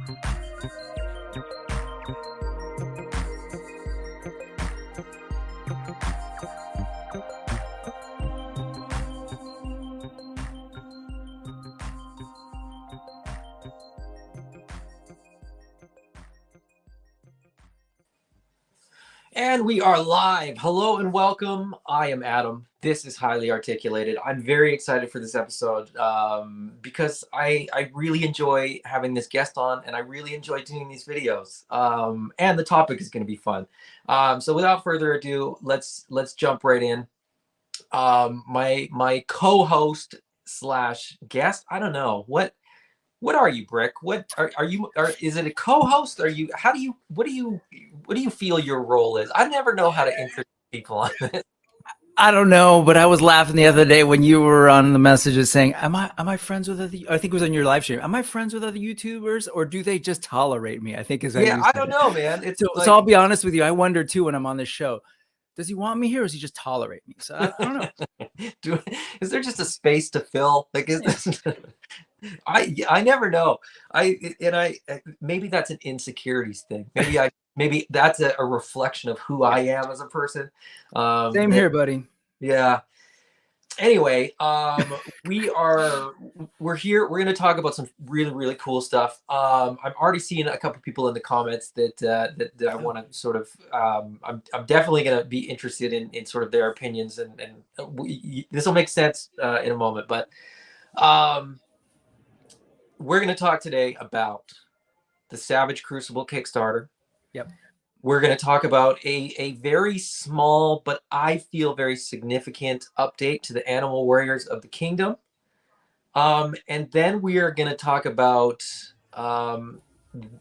And we are live. Hello and welcome. I am Adam. This is Highly Articulated. I'm very excited for this episode because I really enjoy having this guest on, and I really enjoy doing these videos. And the topic is going to be fun. So without further ado, let's jump right in. My co-host slash guest. I don't know what are you, Brick? What are you? Is it a co-host? Are you? What do you feel your role is? I never know how to introduce people on this. I don't know, but I was laughing the other day when you were on the messages saying, "Am I friends with other?" I think it was on your live stream. Am I friends with other YouTubers, or do they just tolerate me? I think is I don't know, man. So I'll be honest with you. I wonder too when I'm on this show. Does he want me here, or does he just tolerate me? So I don't know. Is there just a space to fill? Like, is this? I never know. Maybe that's an insecurities thing. Maybe that's a reflection of who I am as a person. Same here, buddy. Yeah. Anyway, we're here. We're going to talk about some really cool stuff. I'm already seeing a couple people in the comments that I want to sort of. I'm definitely going to be interested in sort of their opinions, and this will make sense in a moment, but. We're going to talk today about the Savage Crucible Kickstarter. Yep. We're going to talk about a very small, but I feel very significant update to the Animal Warriors of the Kingdom. And then we are going to talk about the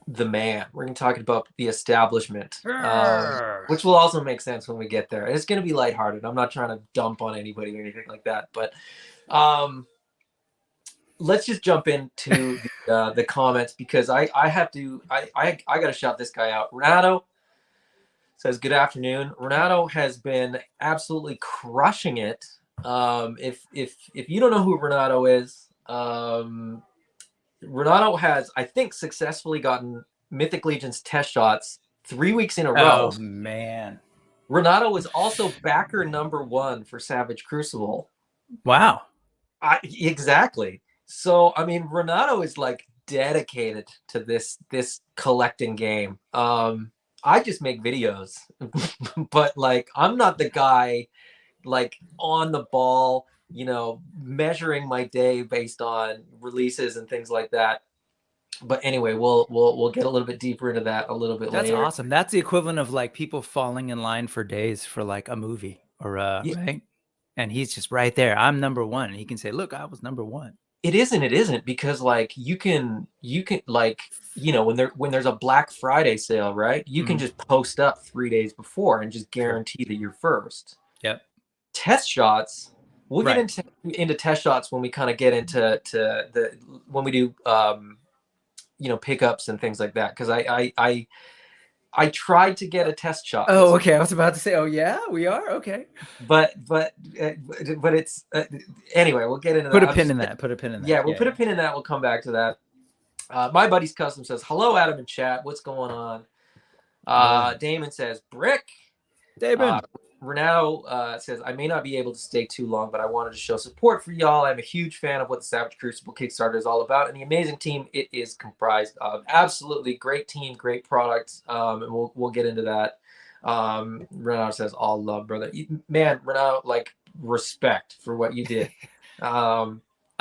man. We're going to talk about the establishment, which will also make sense when we get there. It's going to be lighthearted. I'm not trying to dump on anybody or anything like that, but let's just jump into the comments, because I got to shout this guy out. Renato says, good afternoon. Renato has been absolutely crushing it. If you don't know who Renato is, Renato has, I think, successfully gotten Mythic Legion's test shots 3 weeks in a row. Oh, man. Renato is also backer #1 for Savage Crucible. Wow. Exactly. So, I mean, Renato is like dedicated to this collecting game. I just make videos, but like, I'm not the guy like on the ball, measuring my day based on releases and things like that. But anyway, we'll get a little bit deeper into that a little bit later. That's awesome. That's the equivalent of like people falling in line for days for like a movie or right? And he's just right there. I'm #1. He can say, "Look, I was #1." It isn't, because like you can like, when there's a Black Friday sale, right? You can just post up 3 days before and just guarantee that you're first. Yep. Test shots. We'll get into test shots when we kind of get into when we do pickups and things like that, because I tried to get a test shot. Oh, okay. I was about to say, oh yeah, we are okay. But it's anyway. We'll get into that. Put a pin in that. Yeah, we'll put a pin in that. We'll come back to that. My buddy's custom says, "Hello, Adam and chat. What's going on?" Damon says, "Brick." Damon. Renato says, "I may not be able to stay too long, but I wanted to show support for y'all. I'm a huge fan of what the Savage Crucible Kickstarter is all about, and the amazing team it is comprised of. Absolutely great team, great products, and we'll get into that." Renato says, "All love, brother." Man, Renato, like, respect for what you did. I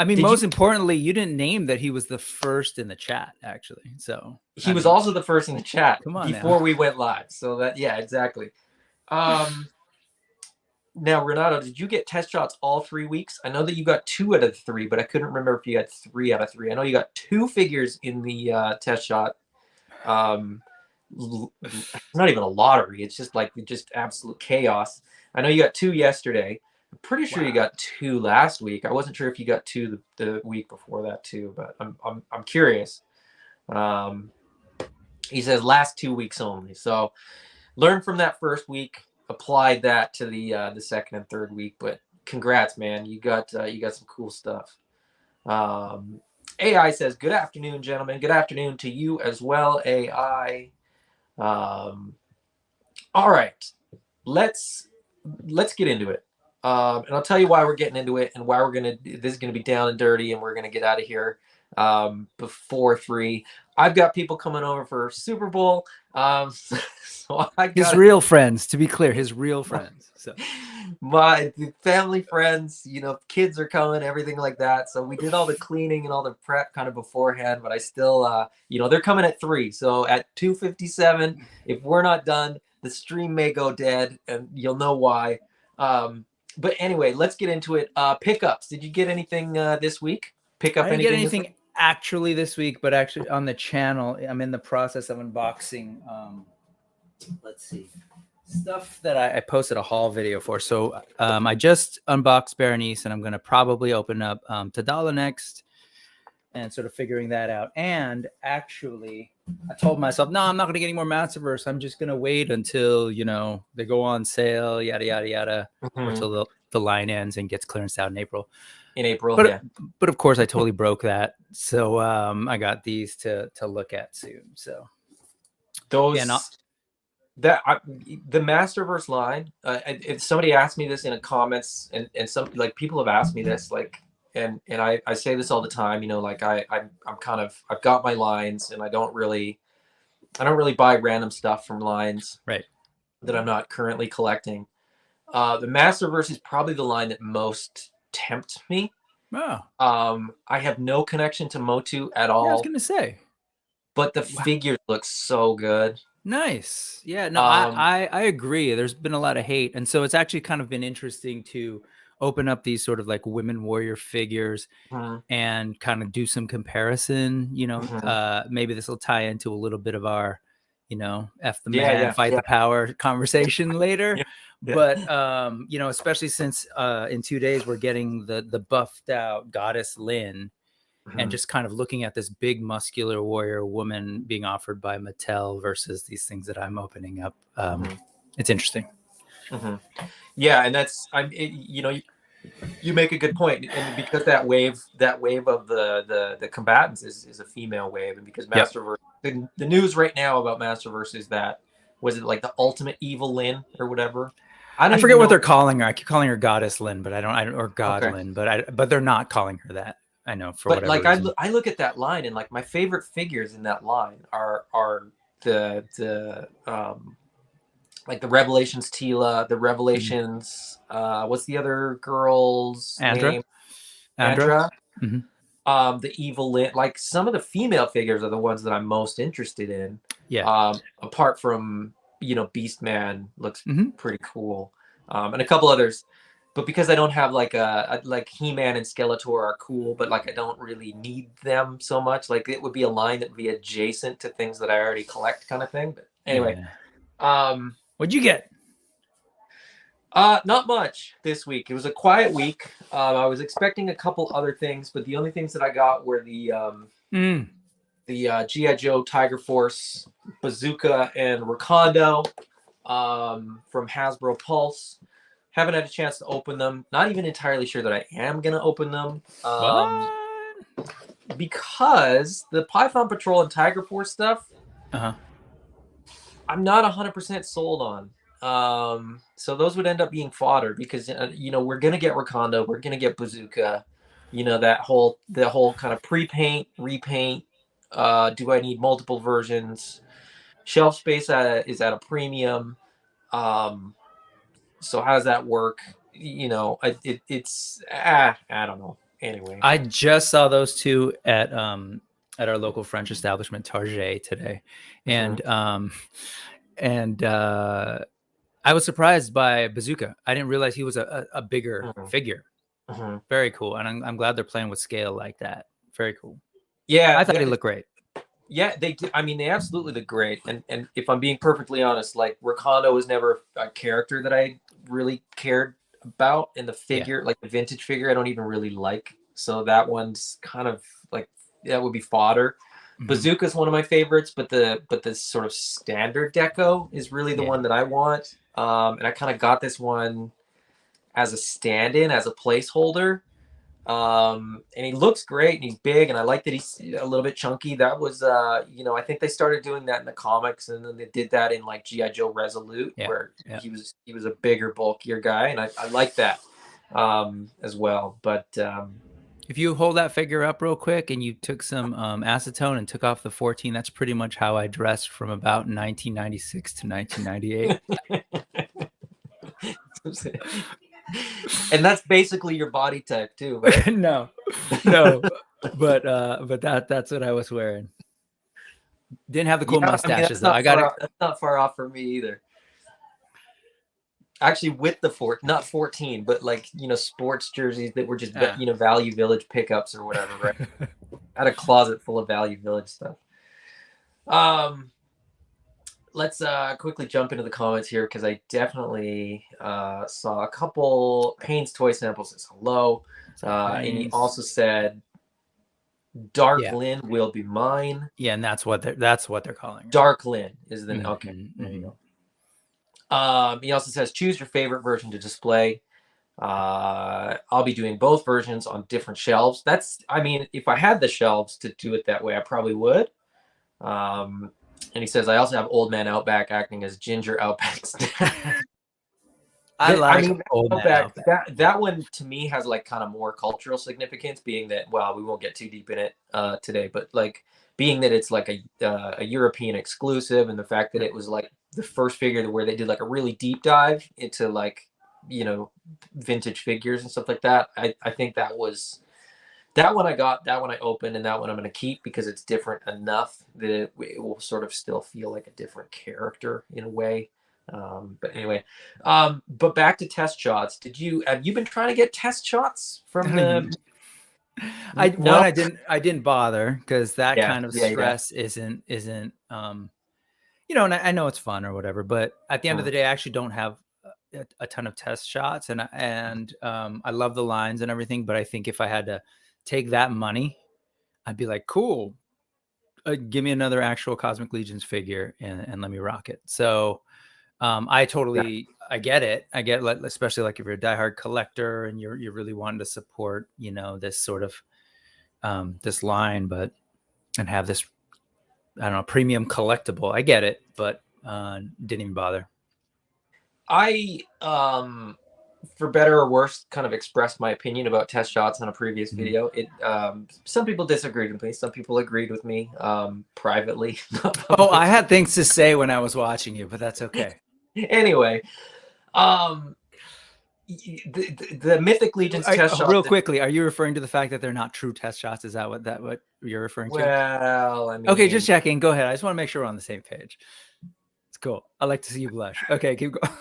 mean, most importantly, you didn't name that he was the first in the chat, actually. So he was also the first in the chat before now. we went live. So that, yeah, exactly. Now, Renato, did you get test shots all 3 weeks? I know that you got 2 out of 3, but I couldn't remember if you had 3 out of 3. I know you got 2 figures in the test shot. Not even a lottery. It's just absolute chaos. I know you got 2 yesterday. I'm pretty sure you got 2 last week. I wasn't sure if you got 2 the week before that too, but I'm curious. He says last 2 weeks only. So learn from that first week. Applied that to the second and third week, but congrats, man! You got some cool stuff. AI says, "Good afternoon, gentlemen. Good afternoon to you as well, AI." All right, let's get into it. And I'll tell you why we're getting into it and why we're gonna. This is gonna be down and dirty, and we're gonna get out of here before 3. I've got people coming over for Super Bowl, so I His got real friends, to be clear, his real friends. So my family, friends, kids are coming, everything like that. So we did all the cleaning and all the prep kind of beforehand, but I still, they're coming at 3. So at 2:57, if we're not done, the stream may go dead, and you'll know why. But anyway, let's get into it. Pickups. Did you get anything this week? Pick I up didn't get anything this week? anything actually this week, but actually on the channel, I'm in the process of unboxing. Let's see, stuff that I posted a haul video for. So I just unboxed Berenice, and I'm going to probably open up Tadala next and sort of figuring that out. And actually, I told myself, no, I'm not going to get any more Masterverse. I'm just going to wait until, they go on sale, yada, yada, yada, or till the line ends and gets clearance out in April. But of course, I totally broke that. So I got these to look at soon. So those the Masterverse line. If somebody asked me this in the comments, and some people have asked me this, and I say this all the time. I'm kind of, I've got my lines, and I don't really buy random stuff from lines right that I'm not currently collecting. The Masterverse is probably the line that most tempts me. Oh. I have no connection to Motu at all. Yeah, I was gonna say, but the figures look so good. Nice. Yeah, no, I agree. There's been a lot of hate, and so it's actually kind of been interesting to open up these sort of like women warrior figures and kind of do some comparison. Maybe this will tie into a little bit of our, F the man, fight the power conversation later. But especially since in 2 days we're getting the buffed out goddess Lynn, and just kind of looking at this big muscular warrior woman being offered by Mattel versus these things that I'm opening up. It's interesting. Yeah, and that's you make a good point, and because that wave of the combatants is a female wave, and because Masterverse, the news right now about Masterverse is that, was it like the ultimate evil Lynn or whatever? I forget what they're calling her. I keep calling her Goddess Lynn, but I don't or God Lynn, but they're not calling her that. I know, for whatever reason. I look at that line, and my favorite figures in that line are the the Revelations Tila, the Revelations what's the other girl's name? Andra. The evil Lynn. Some of the female figures are the ones that I'm most interested in. Apart from Beastman looks pretty cool, and a couple others. But because I don't have He-Man and Skeletor are cool, but I don't really need them so much. It would be a line that would be adjacent to things that I already collect, kind of thing. But anyway, what'd you get? Not much this week. It was a quiet week. I was expecting a couple other things, but the only things that I got were the G.I. Joe Tiger Force Bazooka and Rakondo from Hasbro Pulse. Haven't had a chance to open them. Not even entirely sure that I am going to open them. Because the Python Patrol and Tiger Force stuff, I'm not 100% sold on. So those would end up being fodder because, we're going to get Rakondo. We're going to get Bazooka. The whole kind of pre-paint, repaint. Do I need multiple versions? Shelf space is at a premium. So how does that work? It's I don't know. Anyway, I just saw those two at our local French establishment Target today, and I was surprised by Bazooka. I didn't realize he was a bigger figure. Very cool, and I'm glad they're playing with scale like that. Very cool. Yeah, I thought he looked great. Yeah, they do. I mean, they absolutely look great. And if I'm being perfectly honest, Rakondo was never a character that I really cared about in the figure, the vintage figure. I don't even really like. So that one's kind of that would be fodder. Bazooka's one of my favorites, but the sort of standard deco is really the one that I want. And I kind of got this one as a stand-in, as a placeholder. And he looks great and he's big, and I like that he's a little bit chunky. That was, you know, I think they started doing that in the comics, and then they did that in like GI Joe Resolute, Yeah, where yeah. he was a bigger, bulkier guy, and I like that as well. But If you hold that figure up real quick and you took some acetone and took off the 14, that's pretty much how I dressed from about 1996 to 1998. and that's basically your body type too, right? No, but that's what I was wearing. Didn't have the cool Yeah, I mean mustaches though. I got it. that's not far off for me either. Actually, with the not 14, but like, you know, sports jerseys that were just you know, Value Village pickups or whatever, right? I had a closet full of Value Village stuff. Let's quickly jump into the comments here, because I definitely saw a couple. Payne's Toy Samples says hello, and he also said Dark Lynn will be mine. Yeah, and that's what they're calling her. Dark Lynn is the okay. There you go. He also says choose your favorite version to display. I'll be doing both versions on different shelves. That's, I mean, if I had the shelves to do it that way, I probably would. And he says I also have Old Man Outback acting as Ginger Outback's dad. I mean, Old Man Outback. That one to me has like kind of more cultural significance, being that, well, we won't get too deep in it today, but like being that it's like a European exclusive, and the fact that it was like the first figure where they did like a really deep dive into like, you know, vintage figures and stuff like that. I think that was that one I got, that one I opened, and that one I'm going to keep because it's different enough that it will sort of still feel like a different character in a way. But anyway, but back to test shots. Have you been trying to get test shots from the? I didn't bother, because that kind of stress isn't you know, and I know it's fun or whatever, but at the end of the day, I actually don't have a ton of test shots, and I love the lines and everything, but I think if I had to take that money, I'd be like, cool, give me another actual Cosmic Legions figure and let me rock it. So I get it. I get, especially like if you're a diehard collector and you're really wanting to support, you know, this sort of this line, and have this, I don't know, premium collectible. I get it, but didn't even bother. I for better or worse, kind of expressed my opinion about test shots on a previous video. It some people disagreed with me, some people agreed with me privately. Oh, I had things to say when I was watching you, but that's okay. Anyway, the Mythic Legions test shots. Real quickly, are you referring to the fact that they're not true test shots? Is that what you're referring to? Well, I mean, okay, just checking. Go ahead. I just want to make sure we're on the same page. It's cool. I like to see you blush. Okay, keep going.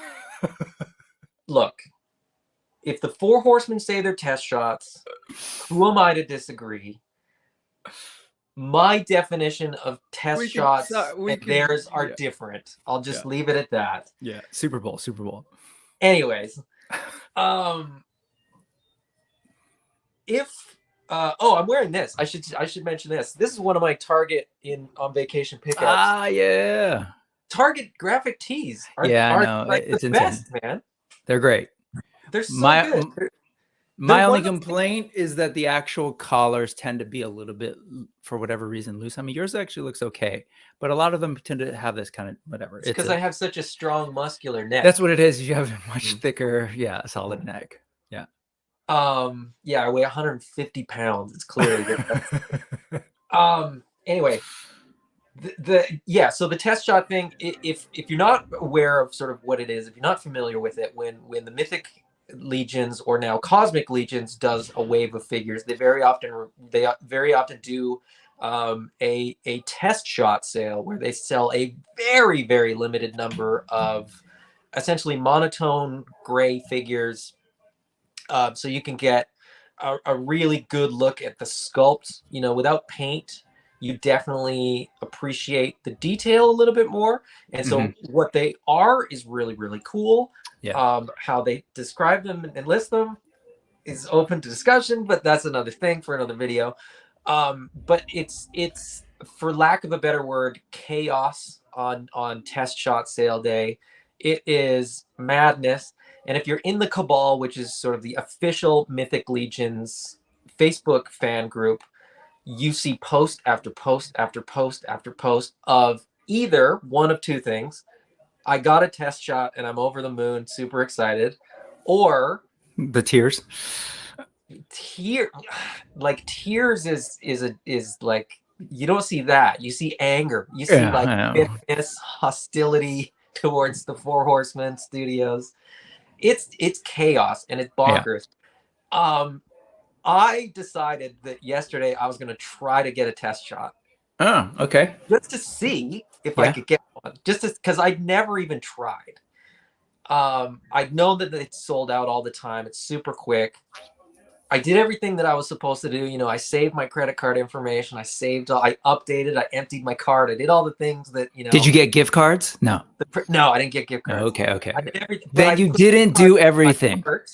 Look, if the Four Horsemen say they're test shots, who am I to disagree? My definition of test shots and theirs are different. I'll just leave it at that. Yeah, Super Bowl. Anyways, if I'm wearing this. I should mention this. This is one of my Target on vacation pickups. Ah, yeah. Target graphic tees are like it's the best, man. They're great. They're so good. My only complaint is that the actual collars tend to be a little bit, for whatever reason, loose. I mean, yours actually looks okay, but a lot of them tend to have this kind of whatever. It's because I have such a strong muscular neck. That's what it is. You have a much thicker, solid neck. Yeah. Yeah, I weigh 150 pounds. It's clearly good. Anyway, so the test shot thing, if you're not aware of sort of what it is, if you're not familiar with it, when the Mythic Legions, or now Cosmic Legions, does a wave of figures, they very often do a test shot sale where they sell a very, very limited number of essentially monotone gray figures, so you can get a really good look at the sculpt, you know, without paint. You definitely appreciate the detail a little bit more. And so what they are is really, really cool. Yeah. How they describe them and list them is open to discussion, but that's another thing for another video. But it's for lack of a better word, chaos on test shot sale day. It is madness. And if you're in the Cabal, which is sort of the official Mythic Legions Facebook fan group, you see post after post after post after post of either one of two things. I got a test shot and I'm over the moon, super excited, or The tears. tears is like, you don't see that. You see anger. You see Yeah, like I know. bitterness, hostility towards the Four Horsemen Studios. It's chaos and it's Yeah. bonkers. I decided that yesterday I was going to try to get a test shot Oh, okay. just to see if I Yeah. could get one, just because I'd never even tried. I know that it's sold out all the time. It's super quick. I did everything that I was supposed to do. You know, I saved my credit card information. I updated, I emptied my card. I did all the things that, Did you get gift cards? No. No, I didn't get gift cards. Okay. Okay. I did everything, but Then I you put a gift didn't card do in my everything. cart.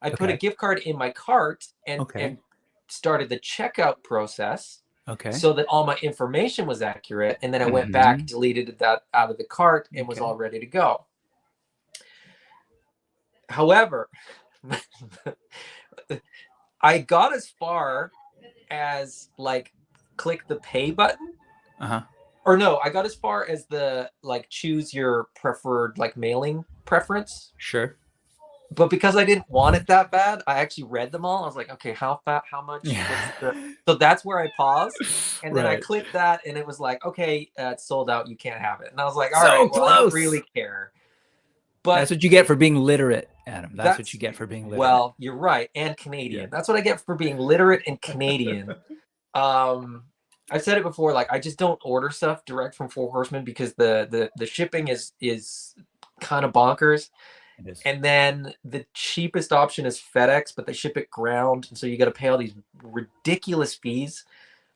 I put a Okay. gift card in my cart and Okay. started the checkout process Okay. so that all my information was accurate. And then I went Mhm. back, deleted that out of the cart, and was Okay. all ready to go. However, I got as far as like click the pay button. Uh-huh. Or no, I got as far as the like choose your preferred like mailing preference. Sure. But because I didn't want it that bad, I actually read them all. I was like, okay, how much? Yeah. So that's where I paused. And then I Right. clicked that and it was like, okay, it's sold out. You can't have it. And I was like, all So right, well, I don't close. really care. But That's what you get for being literate, Adam. That's what you get for being literate. Well, you're right. And Canadian. Yeah. That's what I get for being literate and Canadian. I've said it before, like I just don't order stuff direct from Four Horsemen because the shipping is kind of bonkers. And then the cheapest option is FedEx, but they ship it ground, and so you got to pay all these ridiculous fees.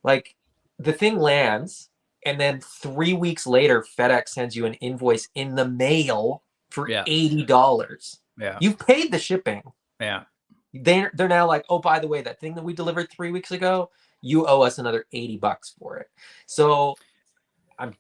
Like the thing lands, and then 3 weeks later, FedEx sends you an invoice in the mail for $80. Yeah, you've paid the shipping. Yeah, they're now like, oh, by the way, that thing that we delivered 3 weeks ago, you owe us another $80 for it. So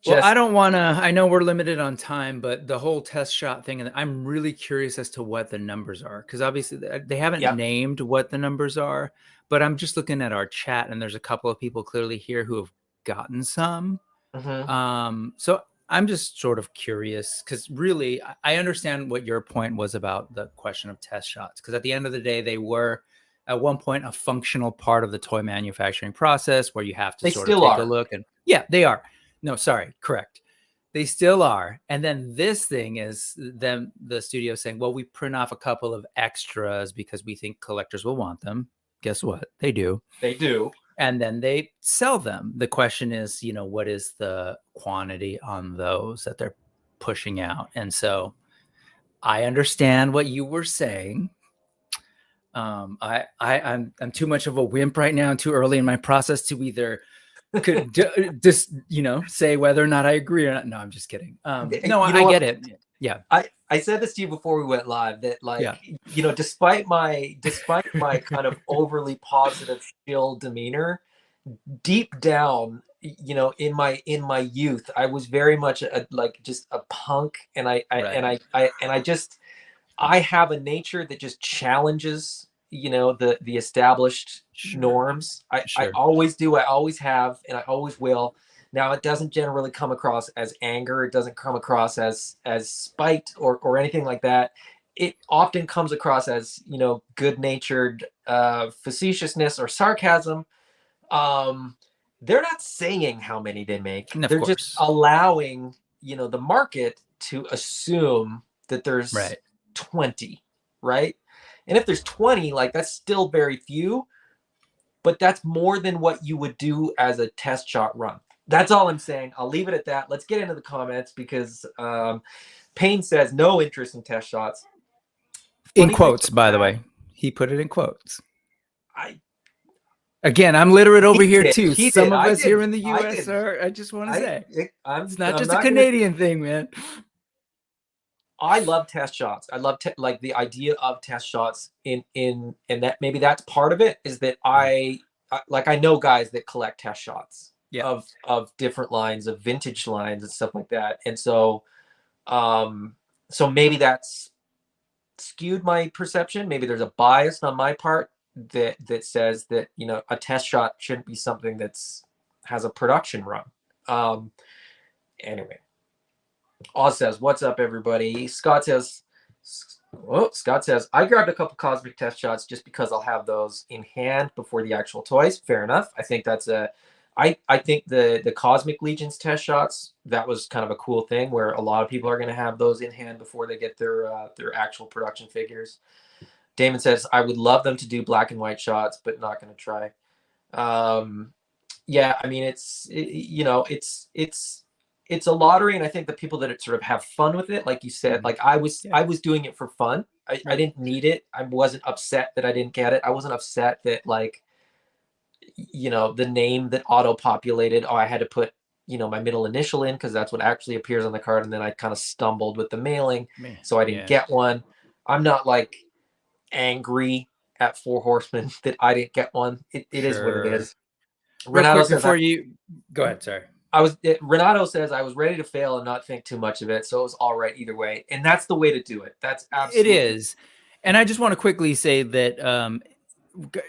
well, I don't want to, I know we're limited on time, but the whole test shot thing, and I'm really curious as to what the numbers are, because obviously they haven't named what the numbers are, but I'm just looking at our chat and there's a couple of people clearly here who have gotten some. So I'm just sort of curious because really I understand what your point was about the question of test shots, because at the end of the day, they were at one point a functional part of the toy manufacturing process where you have to sort of take a look. And yeah, they are. No, sorry, correct. They still are. And then this thing is them, the studio saying, well, we print off a couple of extras because we think collectors will want them. Guess what? They do. They do. And then they sell them. The question is, you know, what is the quantity on those that they're pushing out? And so I understand what you were saying. I'm too much of a wimp right now, too early in my process to either could just, you know, say whether or not I agree or not. No, I'm just kidding. No, I get it. Yeah. I said this to you before we went live that like, you know, despite my kind of overly positive, chill demeanor, deep down, you know, in my youth, I was very much like just a punk. And I have a nature that just challenges, you know, the established norms. I always do. I always have, and I always will. Now, it doesn't generally come across as anger. It doesn't come across as spite or anything like that. It often comes across as, you know, good-natured facetiousness or sarcasm. They're not saying how many they make. They're just allowing, you know, the market to assume that there's 20, right? And if there's 20, like that's still very few, but that's more than what you would do as a test shot run. That's all I'm saying. I'll leave it at that. Let's get into the comments because Payne says no interest in test shots. In quotes, by the way. He put it in quotes. Again, I'm literate over here too. Some of us here in the US are, I just want to say. It's not just a Canadian thing, man. I love test shots. I love like the idea of test shots and that maybe that's part of it is that I know guys that collect test shots of different lines, of vintage lines and stuff like that. And so so maybe that's skewed my perception. Maybe there's a bias on my part that says that, you know, a test shot shouldn't be something has a production run. Anyway, Oz says, "What's up, everybody?" Scott says, "I grabbed a couple cosmic test shots just because I'll have those in hand before the actual toys." Fair enough. I think that's I think the Cosmic Legions test shots, that was kind of a cool thing where a lot of people are going to have those in hand before they get their actual production figures. Damon says, "I would love them to do black and white shots, but not going to try." Yeah, I mean, you know, it's a lottery, and I think the people that sort of have fun with it, like you said, like I was doing it for fun. I didn't need it. I wasn't upset that I didn't get it. I wasn't upset that, like, you know, the name that auto populated, I had to put, you know, my middle initial in because that's what actually appears on the card, and then I kind of stumbled with the mailing, so I didn't get one. I'm not like angry at Four Horsemen that I didn't get one. It is what it is. Real quick before you go ahead, sorry. Renato says, "I was ready to fail and not think too much of it, so it was all right either way." And that's the way to do it. That's absolutely it is. And I just want to quickly say that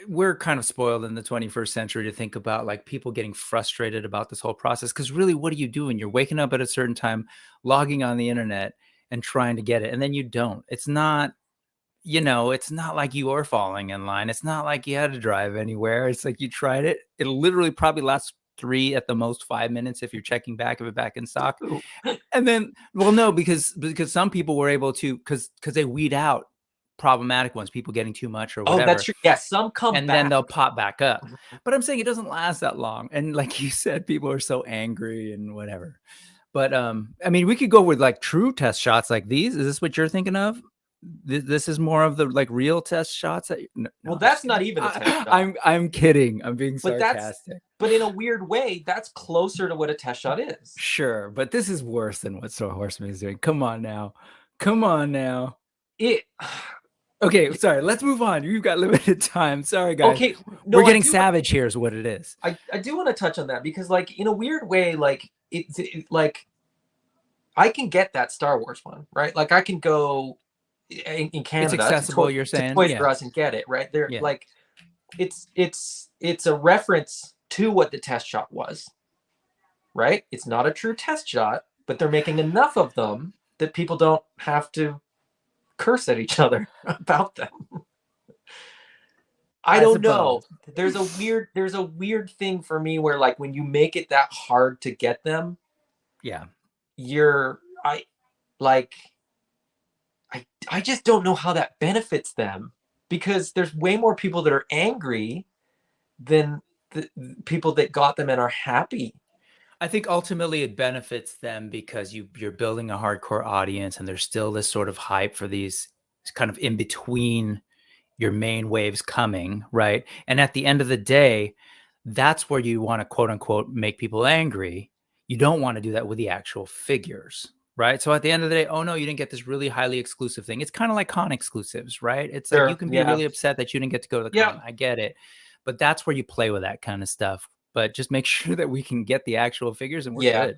we're kind of spoiled in the 21st century to think about like people getting frustrated about this whole process, because really, what are you doing? You're waking up at a certain time, logging on the internet and trying to get it, and then you don't. It's not, you know, it's not like you are falling in line. It's not like you had to drive anywhere. It's like you tried it. It'll literally probably last 3 at the most 5 minutes if you're checking back if it's back in stock. And then, well, no, because some people were able to, because they weed out problematic ones, people getting too much or whatever. Oh, that's true. Yeah, some come and back, then they'll pop back up. But I'm saying it doesn't last that long. And like you said, people are so angry and whatever. But I mean, we could go with like true test shots like these. Is this what you're thinking of? This is more of the like real test shots. Well, that's not even a test shot. I'm kidding. I'm being sarcastic. But in a weird way, that's closer to what a test shot is. Sure, but this is worse than what Four Horsemen is doing. Come on now. Okay, sorry. Let's move on. You've got limited time. Sorry, guys. Okay, no, we're getting savage here is what it is. I do want to touch on that because, like, in a weird way, like it like I can get that Star Wars one, right? Like I can go in Canada, it's accessible. You're saying Toys R Us and get it, right? They're like, it's a reference to what the test shot was, right? It's not a true test shot, but they're making enough of them that people don't have to curse at each other about them. I don't know. There's a weird thing for me where, like, when you make it that hard to get them, I just don't know how that benefits them, because there's way more people that are angry than the people that got them and are happy. I think ultimately it benefits them because you're building a hardcore audience, and there's still this sort of hype for these kind of in between your main waves coming, right? And at the end of the day, that's where you want to quote unquote make people angry. You don't want to do that with the actual figures, right? So at the end of the day, oh no, you didn't get this really highly exclusive thing. It's kind of like con exclusives, right? It's like you can be really upset that you didn't get to go to the con. I get it. But that's where you play with that kind of stuff. But just make sure that we can get the actual figures and we're good.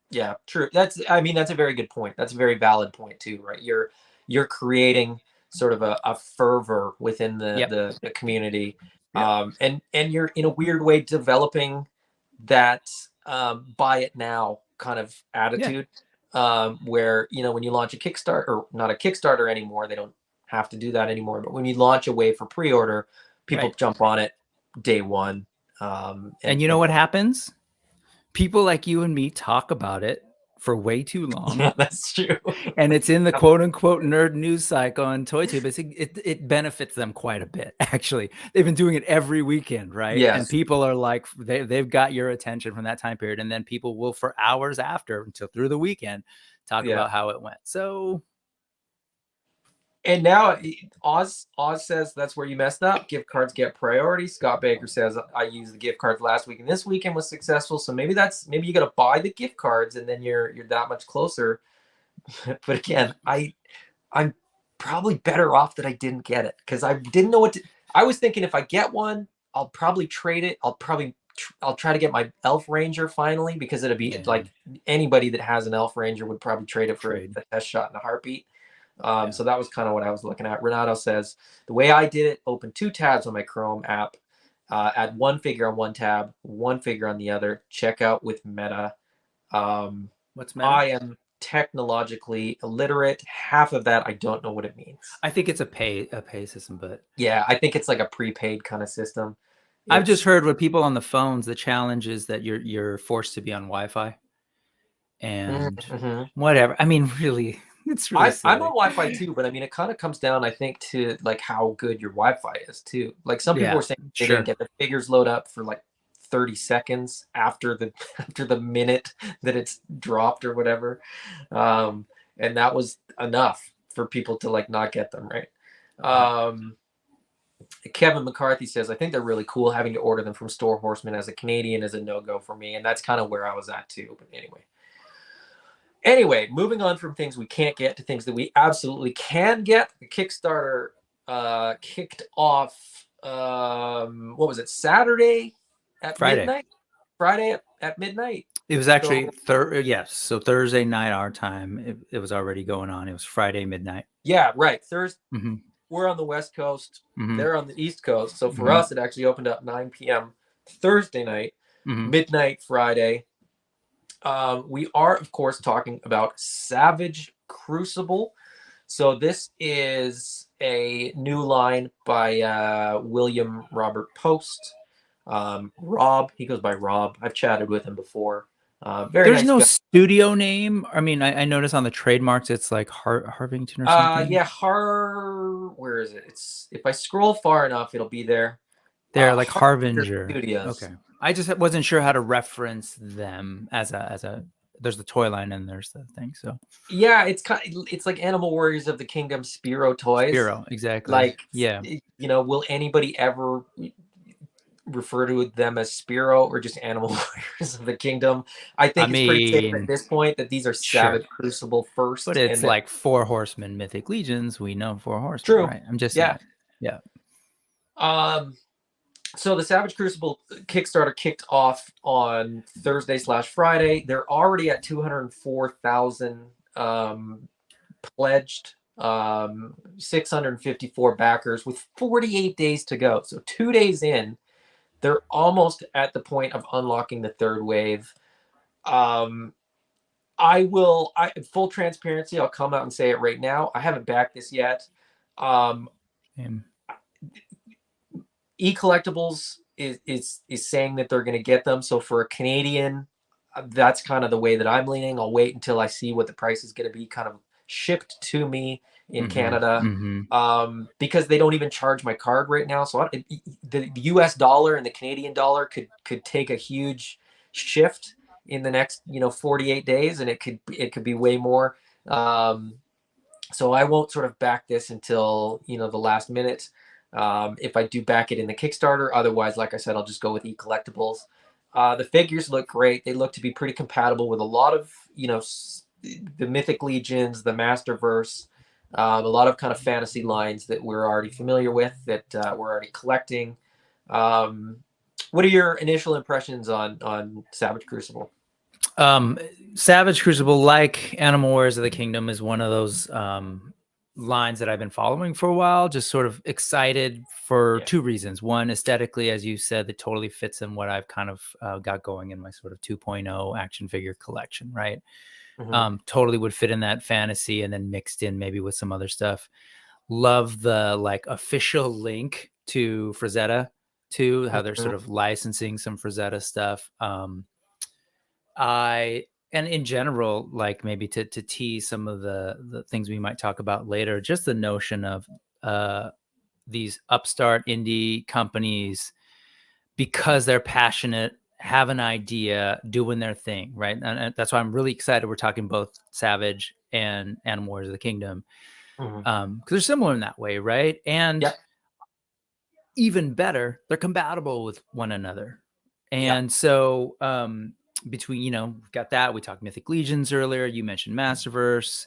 Yeah, true. That's a very good point. That's a very valid point too, right? You're creating sort of a fervor within the community. And you're in a weird way developing that buy it now kind of attitude. Where, you know, when you launch a Kickstarter, or not a Kickstarter anymore, they don't have to do that anymore, but when you launch a wave for pre-order, people jump on it day one. And you know what happens? People like you and me talk about it for way too long. Yeah, that's true. And it's in the quote unquote nerd news cycle on ToyTube. It benefits them quite a bit, actually. They've been doing it every weekend, right? Yes. And people are like, they've got your attention from that time period. And then people will, for hours after, until through the weekend, talk about how it went. So. And now Oz says that's where you messed up. Gift cards get priority. Scott Baker says, I used the gift cards last week and this weekend was successful. So maybe you got to buy the gift cards and then you're that much closer. But again, I'm probably better off that I didn't get it, because I didn't know what to. I was thinking if I get one, I'll probably trade it. I'll try to get my Elf Ranger finally, because it'll be like anybody that has an Elf Ranger would probably trade it for a test shot in a heartbeat. So that was kind of what I was looking at. Renato says, the way I did it, open 2 tabs on my Chrome app, add 1 figure on one tab, 1 figure on the other, check out with Meta. What's Meta? I am technologically illiterate. Half of that, I don't know what it means. I think it's a pay system, but yeah, I think it's like a prepaid kind of system. I've just heard with people on the phones, the challenge is that you're forced to be on Wi-Fi and whatever. I mean, really, it's really silly. I'm on Wi-Fi too, but I mean, it kind of comes down, I think, to like how good your Wi-Fi is too. Like some people were saying they didn't get the figures load up for like 30 seconds after the minute that it's dropped or whatever, and that was enough for people to like not get them right. Kevin McCarthy says, I think they're really cool. Having to order them from Store Horseman as a Canadian is a no-go for me, and that's kind of where I was at too. But anyway, moving on from things we can't get to things that we absolutely can get. The Kickstarter kicked off, what was it, Saturday at midnight? Friday at midnight. It was actually so Thursday night our time. It was already going on. It was Friday midnight. Yeah, right. Thursday. We're on the West Coast. They're on the East Coast. So for us, it actually opened up 9 p.m. Thursday night, midnight Friday. We are, of course, talking about Savage Crucible. So this is a new line by William Robert Post. Rob, he goes by Rob. I've chatted with him before. There's no studio name. I mean, I noticed on the trademarks it's like Harvington or something. Yeah, where is it? It's if I scroll far enough, it'll be there. They're like Harbinger Studios. Okay, I just wasn't sure how to reference them as a. There's the toy line and there's the thing. So yeah, it's like Animal Warriors of the Kingdom Spiro toys. Spiro, exactly. Like yeah, will anybody ever refer to them as Spiro or just Animal Warriors of the Kingdom? I think it's pretty safe at this point that these are Savage Crucible first. But it's like 4 Horsemen, Mythic Legions. We know 4 Horsemen, right? I'm just saying. Yeah. So the Savage Crucible Kickstarter kicked off on Thursday/Friday. They're already at 204,000 pledged, 654 backers with 48 days to go. So 2 days in, they're almost at the point of unlocking the 3rd wave. Full transparency, I'll come out and say it right now. I haven't backed this yet. eCollectibles is saying that they're going to get them. So for a Canadian, that's kind of the way that I'm leaning. I'll wait until I see what the price is going to be kind of shipped to me in Canada, because they don't even charge my card right now. So the US dollar and the Canadian dollar could take a huge shift in the next 48 days, and it could be way more. So I won't sort of back this until the last minute. If I do back it in the Kickstarter, otherwise, like I said, I'll just go with eCollectibles. The figures look great. They look to be pretty compatible with a lot of the Mythic Legions, the Masterverse. A lot of kind of fantasy lines that we're already familiar with, that we're already collecting. What are your initial impressions on Savage Crucible? Savage Crucible, like Animal Warriors of the Kingdom, is one of those lines that I've been following for a while. Just sort of excited for 2 reasons. One, aesthetically, as you said, that totally fits in what I've kind of got going in my sort of 2.0 action figure collection, right? Totally would fit in that fantasy, and then mixed in maybe with some other stuff. Love the like official link to Frazetta too, how they're sort of licensing some Frazetta stuff. And in general, like maybe to tease some of the things we might talk about later, just the notion of these upstart indie companies, because they're passionate, have an idea, doing their thing, right? And that's why I'm really excited we're talking both Savage and Animal Warriors of the Kingdom, because they're similar in that way, right? And even better, they're compatible with one another. And so between, we've got that. We talked Mythic Legions earlier. You mentioned Masterverse.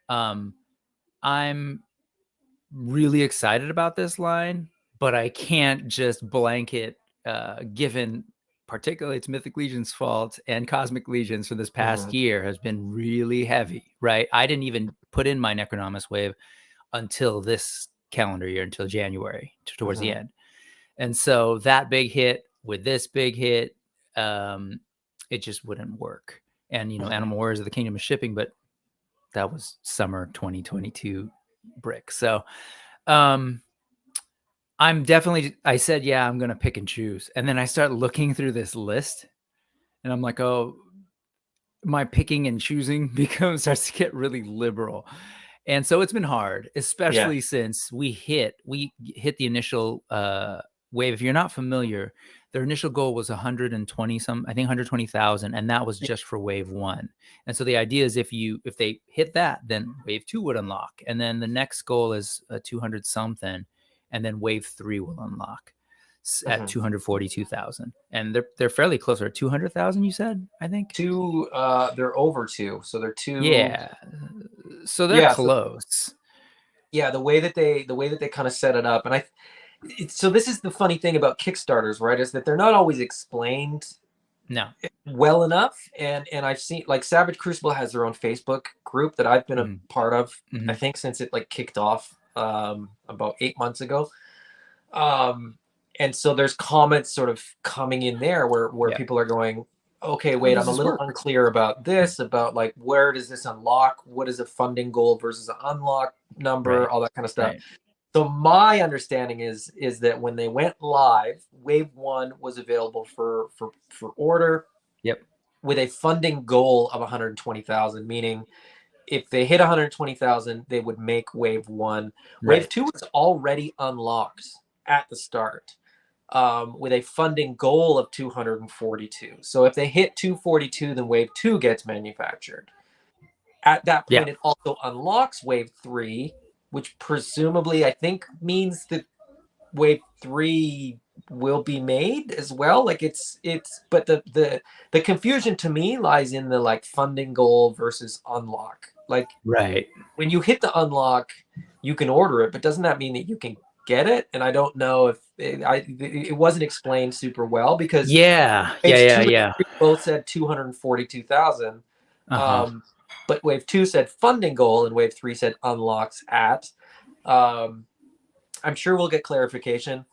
I'm really excited about this line, but I can't just blanket, given particularly it's Mythic Legion's fault, and Cosmic Legions for this past year has been really heavy, right? I didn't even put in my Necronomus wave until this calendar year, until January, towards the end. And so that big hit with this big hit, it just wouldn't work. And, you know, Animal Warriors of the Kingdom of Shipping, but that was summer 2022 brick. So I'm definitely, I said, yeah, I'm going to pick and choose. And then I start looking through this list and I'm like, oh, my picking and choosing starts to get really liberal. And so it's been hard, especially since we hit the initial wave. If you're not familiar, their initial goal was 120,000, and that was just for wave 1. And so the idea is if they hit that, then wave 2 would unlock, and then the next goal is 200 something, and then wave 3 will unlock at 242,000, and they're fairly close. Or 200,000, you said? I think they're over 2, so they're 2. Yeah, so they're close. The way that they kind of set it up, and so this is the funny thing about Kickstarters, right? Is that they're not always explained well enough. And I've seen, like, Savage Crucible has their own Facebook group that I've been a part of, I think, since it like kicked off about 8 months ago. And so there's comments sort of coming in there where people are going, okay, wait, I'm a little unclear about this, about like, where does this unlock? What is a funding goal versus an unlock number, all that kind of stuff. Right. So my understanding is that when they went live, wave 1 was available for order. With a funding goal of 120,000, meaning if they hit 120,000, they would make wave 1. Wave 2 was already unlocked at the start. With a funding goal of 242. So if they hit 242, then wave 2 gets manufactured. At that point, it also unlocks wave 3, which presumably I think means that wave 3 will be made as well. Like but the confusion to me lies in the like funding goal versus unlock. Like when you hit the unlock, you can order it, but doesn't that mean that you can get it? And I don't know if it wasn't explained super well, because both said 242,000, but wave 2 said funding goal and wave 3 said unlocks at. I'm sure we'll get clarification.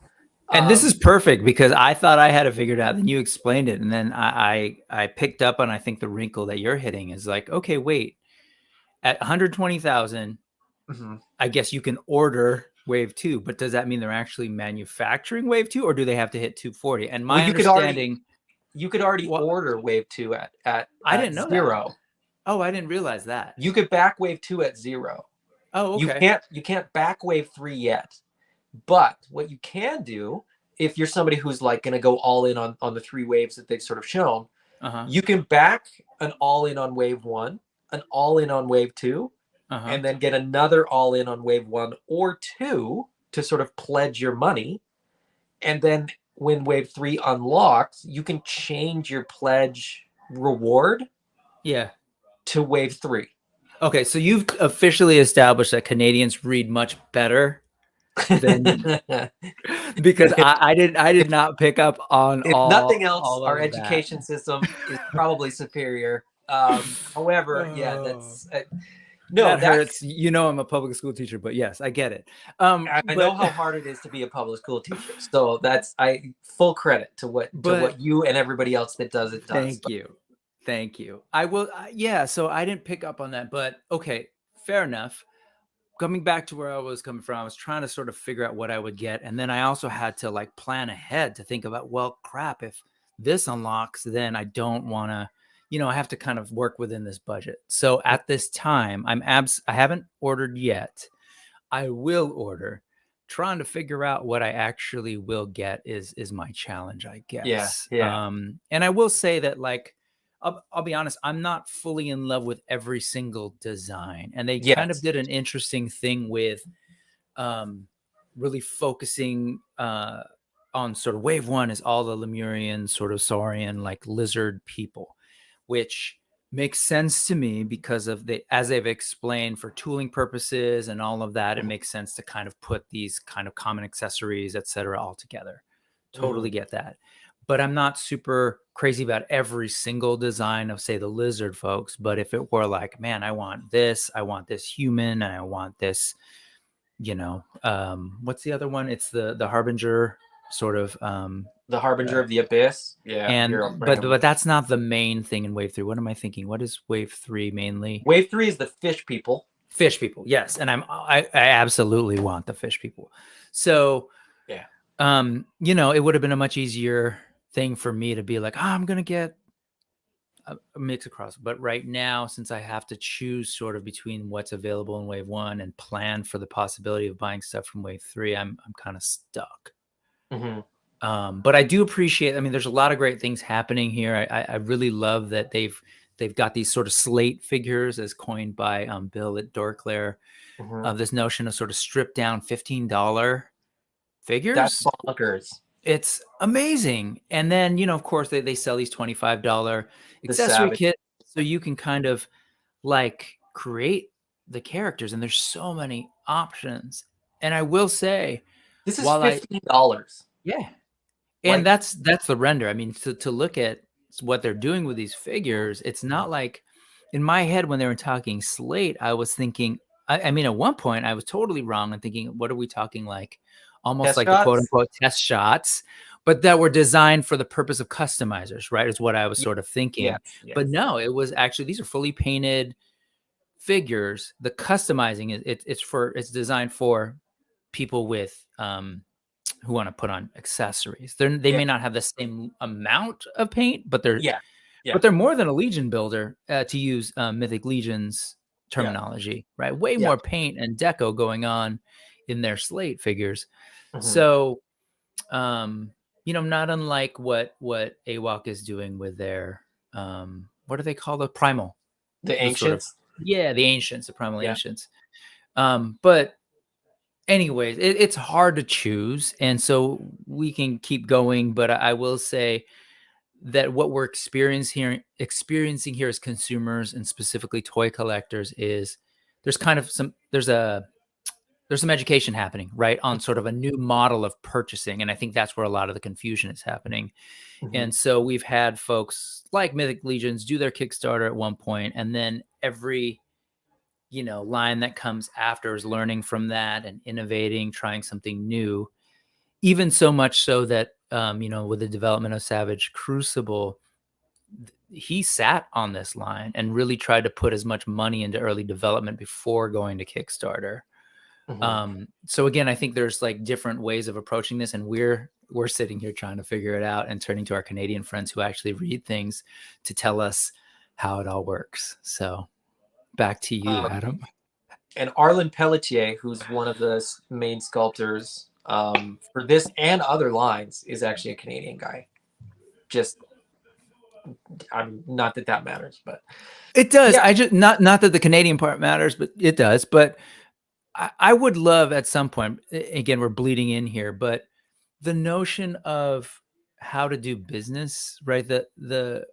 And this is perfect, because I thought I had it figured out, then you explained it, and then I picked up on, I think, the wrinkle that you're hitting is like, okay, wait, at 120,000, I guess you can order wave 2, but does that mean they're actually manufacturing wave 2, or do they have to hit 240? And my understanding, you could already order wave 2 at I didn't know 0. That. Oh, I didn't realize that. You could back wave 2 at 0. Oh, okay. You can't back wave 3 yet, but what you can do, if you're somebody who's like going to go all in on the 3 waves that they've sort of shown, you can back an all in on wave 1, an all in on wave 2. And then get another all in on wave 1 or 2 to sort of pledge your money. And then when wave 3 unlocks, you can change your pledge reward to wave 3. Okay, so you've officially established that Canadians read much better than because I did not pick up on if nothing else, our education system is probably superior. However, that's no, that hurts. You know, I'm a public school teacher, but yes, I get it. I know how hard it is to be a public school teacher, so that's full credit to what you and everybody else that does it does. Thank you. I will. So I didn't pick up on that, but okay, fair enough. Coming back to where I was coming from, I was trying to sort of figure out what I would get, and then I also had to like plan ahead to think about, well, crap, if this unlocks, then I don't want to. I have to kind of work within this budget. So at this time, I haven't ordered yet. I will order. Trying to figure out what I actually will get is my challenge, I guess. And I will say that, like, I'll be honest, I'm not fully in love with every single design. And they kind of did an interesting thing with really focusing on sort of wave 1 is all the Lemurian, sort of Saurian, like lizard people, which makes sense to me because of as they've explained, for tooling purposes and all of that, it makes sense to kind of put these kind of common accessories, etc., all together. Totally get that. but I'm not super crazy about every single design of, say, the lizard folks. But if it were like, man, I want this human, and I want this, what's the other one? It's the harbinger sort of, The Harbinger uh, of the Abyss. Yeah, and Hero Frame. but that's not the main thing in wave 3. What am I thinking? What is wave 3 mainly? Wave 3 is the fish people. Fish people, yes, and I absolutely want the fish people. So, Yeah. it would have been a much easier thing for me to be like, I'm gonna get a mix across. But right now, since I have to choose sort of between what's available in wave 1 and plan for the possibility of buying stuff from wave 3, I'm kind of stuck. Mm-hmm. But I do appreciate. I mean, there's a lot of great things happening here. I really love that they've got these sort of slate figures, as coined by Bill at Dorklair, Mm-hmm. of this notion of sort of stripped down $15 That's figures. bonkers. It's amazing. And then, of course, they sell these $25 The accessory Savage. kits, so you can kind of like create the characters, and there's so many options. And I will say, This is while $15. yeah, and Like, that's the render. I mean, to look at what they're doing with these figures, it's not like, in my head when they were talking slate, I was thinking, I mean, at one point I was totally wrong and thinking, what are we talking, like almost test like the quote shots. unquote test shots, but that were designed for the purpose of customizers, right? Is what I was Ye- sort of thinking. Yes. But Yes. no, it was actually, these are fully painted figures. The customizing is it's designed for people with who want to put on accessories. They Yeah. may not have the same amount of paint, but they're Yeah. Yeah. more than a Legion builder, to use Mythic Legion's Yeah. terminology, right? Way Yeah. more paint and deco going on in their slate figures. Mm-hmm. So, not unlike what AWOC is doing with their, what do they call the primal? The The sort of, Ancients. yeah, the ancients, the primal Yeah. ancients. But anyways, it's hard to choose, and so we can keep going. But I will say that what we're experiencing here as consumers, and specifically toy collectors, is there's kind of there's some education happening, right, on sort of a new model of purchasing, and I think that's where a lot of the confusion is happening. Mm-hmm. And so we've had folks like Mythic Legions do their Kickstarter at one point, and then every line that comes after is learning from that and innovating, trying something new. Even so much so that with the development of Savage Crucible, he sat on this line and really tried to put as much money into early development before going to Kickstarter. Mm-hmm. So again, I think there's like different ways of approaching this, and we're sitting here trying to figure it out and turning to our Canadian friends who actually read things to tell us how it all works. So back to you, Adam. And Arlen Pelletier, who's one of the main sculptors for this and other lines, is actually a Canadian guy. Just, I'm not that matters, but It does. yeah, I just not that the Canadian part matters, but it does. But I would love at some point. Again, we're bleeding in here, but the notion of how to do business, right? The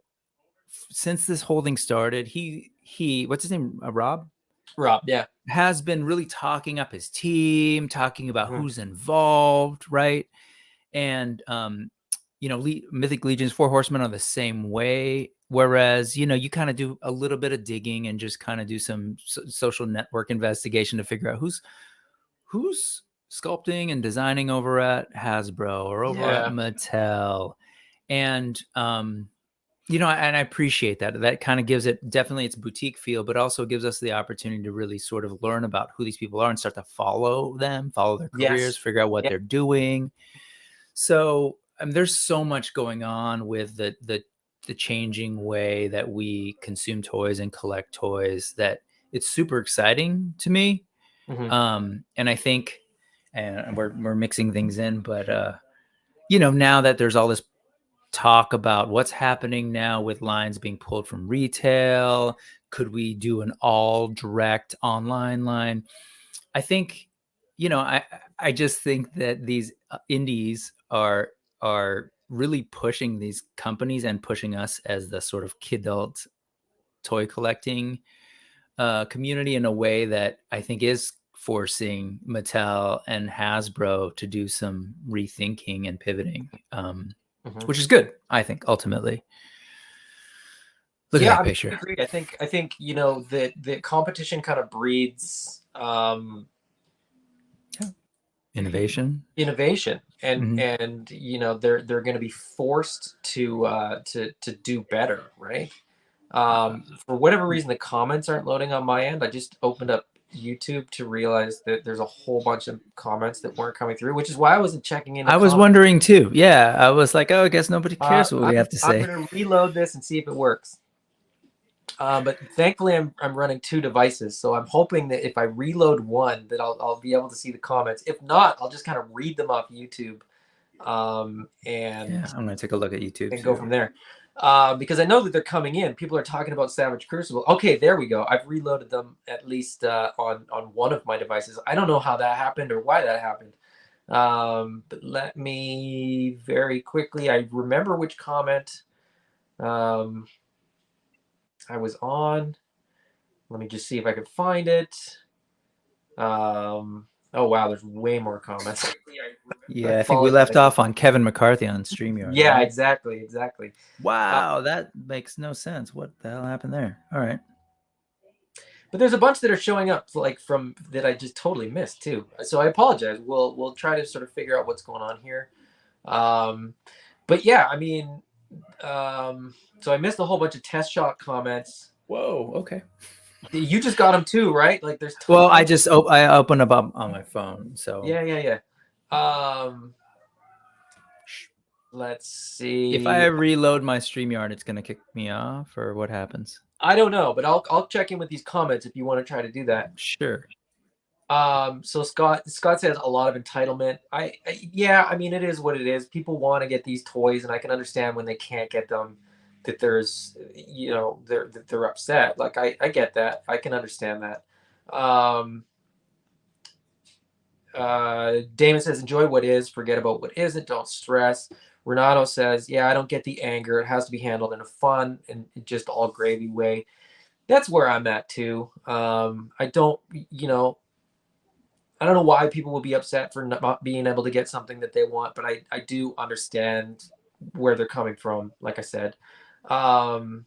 since this holding started, he what's his name, Rob, Rob, yeah, has been really talking up his team, talking about mm-hmm. who's involved, right? And Mythic Legion's Four Horsemen are the same way. Whereas, you kind of do a little bit of digging and just kind of do some social network investigation to figure out who's sculpting and designing over at Hasbro or over at Yeah, Mattel. And and I appreciate that. That kind of gives it definitely its boutique feel, but also gives us the opportunity to really sort of learn about who these people are and start to follow them, follow their careers, yes, figure out what yeah, they're doing. So there's so much going on with the changing way that we consume toys and collect toys, that it's super exciting to me. mm-hmm. And I think, and we're mixing things in, but now that there's all this talk about what's happening now with lines being pulled from retail, could we do an all direct online line? I think, I just think that these indies are really pushing these companies and pushing us as the sort of kidult toy collecting community in a way that I think is forcing Mattel and Hasbro to do some rethinking and pivoting. which is good, I think, ultimately. Look Yeah, at that I mean, picture. agreed. I think you know the competition kind of breeds Innovation. innovation, Mhm. and you know they're going to be forced to do better, right? For whatever reason, the comments aren't loading on my end. I just opened up YouTube to realize that there's a whole bunch of comments that weren't coming through, which is why I wasn't checking in the I was comments. wondering too. Yeah, I was like, oh, I guess nobody cares what we have to I'm say. going to reload this and see if it works. But thankfully, I'm running 2 devices, so I'm hoping that if I reload one, that I'll be able to see the comments. If not, I'll just kind of read them off YouTube, and Yeah, I'm gonna take a look at YouTube go too. from there. Because I know that they're coming in. People are talking about Savage Crucible. Okay, there we go. I've reloaded them at least on one of my devices. I don't know how that happened or why that happened. But let me very quickly. I remember which comment I was on. Let me just see if I can find it. Oh wow, there's way more comments. I Yeah, I think we left apologize. off on Kevin McCarthy on StreamYard, Yeah, right? exactly. Uh, Wow, that makes no sense. What the hell happened there? All right. but there's a bunch that are showing up like from that I just totally missed too. So I apologize. We'll try to sort of figure out what's going on here. Um, but yeah, I mean, so I missed a whole bunch of test shot comments. Whoa. Okay. You just got them too, right? Like there's Well, tons. I opened up on my phone, so Yeah. Let's if I see. reload my StreamYard, it's gonna kick me off, or what happens? I don't know, but I'll check in with these comments if you want to try to do that. Sure. So Scott says a lot of entitlement. Yeah, I mean it is what it is. People want to get these toys, and I can understand when they can't get them, that there's you know they're upset. Like I get that. I can understand that. Um, Damon says enjoy what is, forget about what isn't. Don't stress. Renato says, yeah, I don't get the anger. It has to be handled in a fun and just all gravy way. That's where I'm at too. I don't, you know, I don't know why people will be upset for not being able to get something that they want, but I do understand where they're coming from. Like I said, um,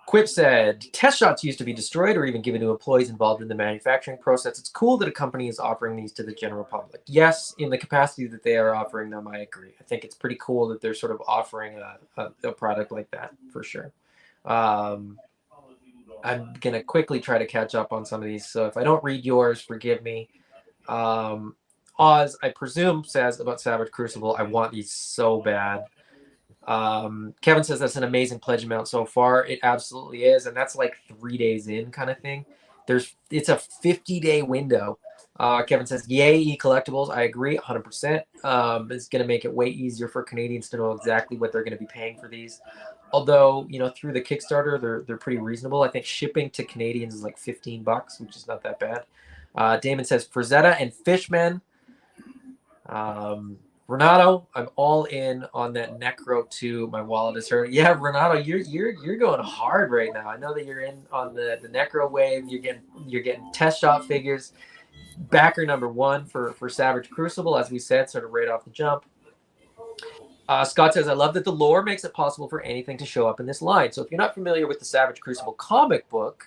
Quip said test shots used to be destroyed or even given to employees involved in the manufacturing process. It's cool that a company is offering these to the general public. Yes, in the capacity that they are offering them, I agree. I think it's pretty cool that they're sort of offering a product like that for sure. Um, I'm gonna quickly try to catch up on some of these. So if I don't read yours, forgive me. Oz, I presume, says about Savage Crucible, I want these so bad. Kevin says that's an amazing pledge amount so far. It absolutely is, and that's like 3 days in kind of thing. It's a 50-day window. Kevin says, "Yay, eCollectibles!" I agree, 100%. It's going to make it way easier for Canadians to know exactly what they're going to be paying for these. Although you know through the Kickstarter, they're pretty reasonable. I think shipping to Canadians is like $15, which is not that bad. Damon says Frazetta and Fishman. Renato, I'm all in on that Necro 2. My wallet is hurting. Yeah, Renato, you're going hard right now. I know that you're in on the Necro wave. You're getting test shot figures. Backer number 1 for Savage Crucible, as we said, sort of right off the jump. Scott says, I love that the lore makes it possible for anything to show up in this line. So if you're not familiar with the Savage Crucible comic book,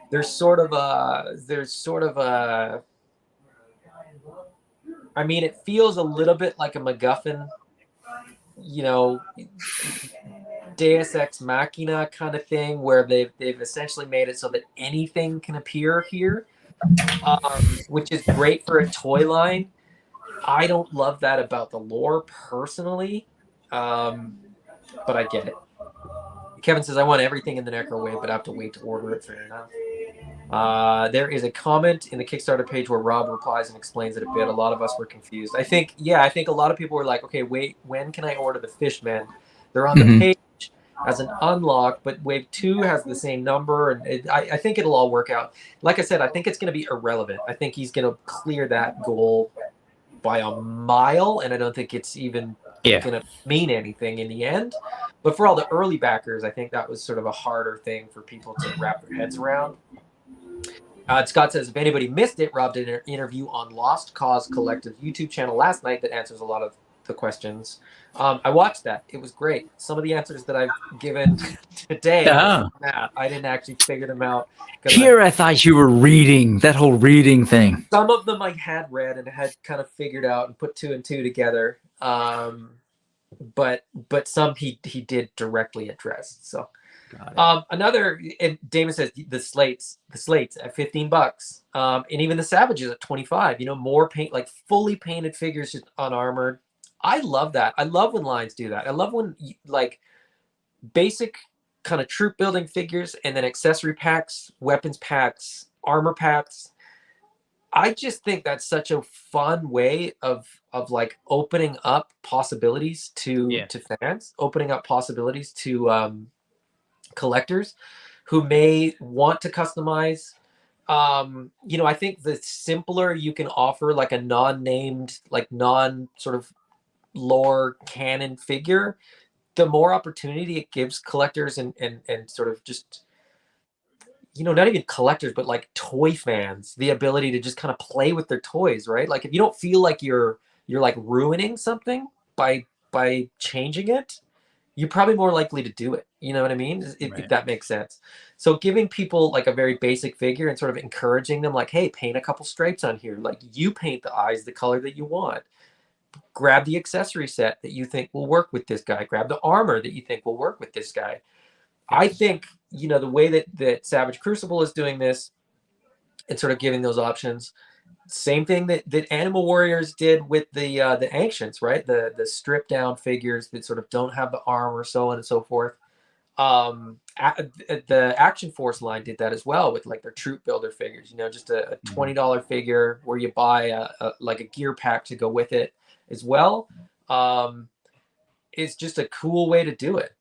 there's sort of a I mean, it feels a little bit like a MacGuffin, you know, Deus Ex Machina kind of thing, where they've essentially made it so that anything can appear here, which is great for a toy line. I don't love that about the lore personally, but I get it. Kevin says, I want everything in the Necro wave, but I have to wait to order it. Fair enough. There is a comment in the Kickstarter page where Rob replies and explains it a bit. A lot of us were confused. I think a lot of people were like, okay, wait, when can I order the Fishmen? They're on the Mhm. page as an unlock, but Wave 2 has the same number, and I think it'll all work out. Like I said, I think it's going to be irrelevant. I think he's going to clear that goal by a mile, and I don't think it's even Yeah. going to mean anything in the end. But for all the early backers, I think that was sort of a harder thing for people to wrap their heads around. Scott says, if anybody missed it, Rob did an interview on Lost Cause Collective YouTube channel last night that answers a lot of the questions. I watched that. It was great. Some of the answers that I've given today were Yeah. from Matt. I didn't actually figure them out because Here, I thought you were reading that whole reading thing. some of them I had read and had kind of figured out and put two and two together. But some he did directly address. So another, and Damon says the slates at $15, and even the Savages at 25. More paint, like fully painted figures, just unarmored. I love that. I love when lines do that. I love when like basic kind of troop building figures and then accessory packs, weapons packs, armor packs. I just think that's such a fun way of like opening up possibilities to fans, opening up possibilities to collectors who may want to customize. I think the simpler you can offer like a non-named, like non sort of lore canon figure, the more opportunity it gives collectors and sort of just not even collectors, but like toy fans, the ability to just kind of play with their toys, right? Like if you don't feel like you're like ruining something by changing it, you're probably more likely to do it. You know what I mean? If that makes sense. So giving people like a very basic figure and sort of encouraging them like, hey, paint a couple stripes on here. Like you paint the eyes the color that you want. Grab the accessory set that you think will work with this guy. Grab the armor that you think will work with this guy. I think, the way that Savage Crucible is doing this and sort of giving those options, same thing that Animal Warriors did with the Ancients, right? The stripped down figures that sort of don't have the armor, so on and so forth. The Action Force line did that as well with like their troop builder figures, just a $20 figure where you buy like a gear pack to go with it as well. It's just a cool way to do it.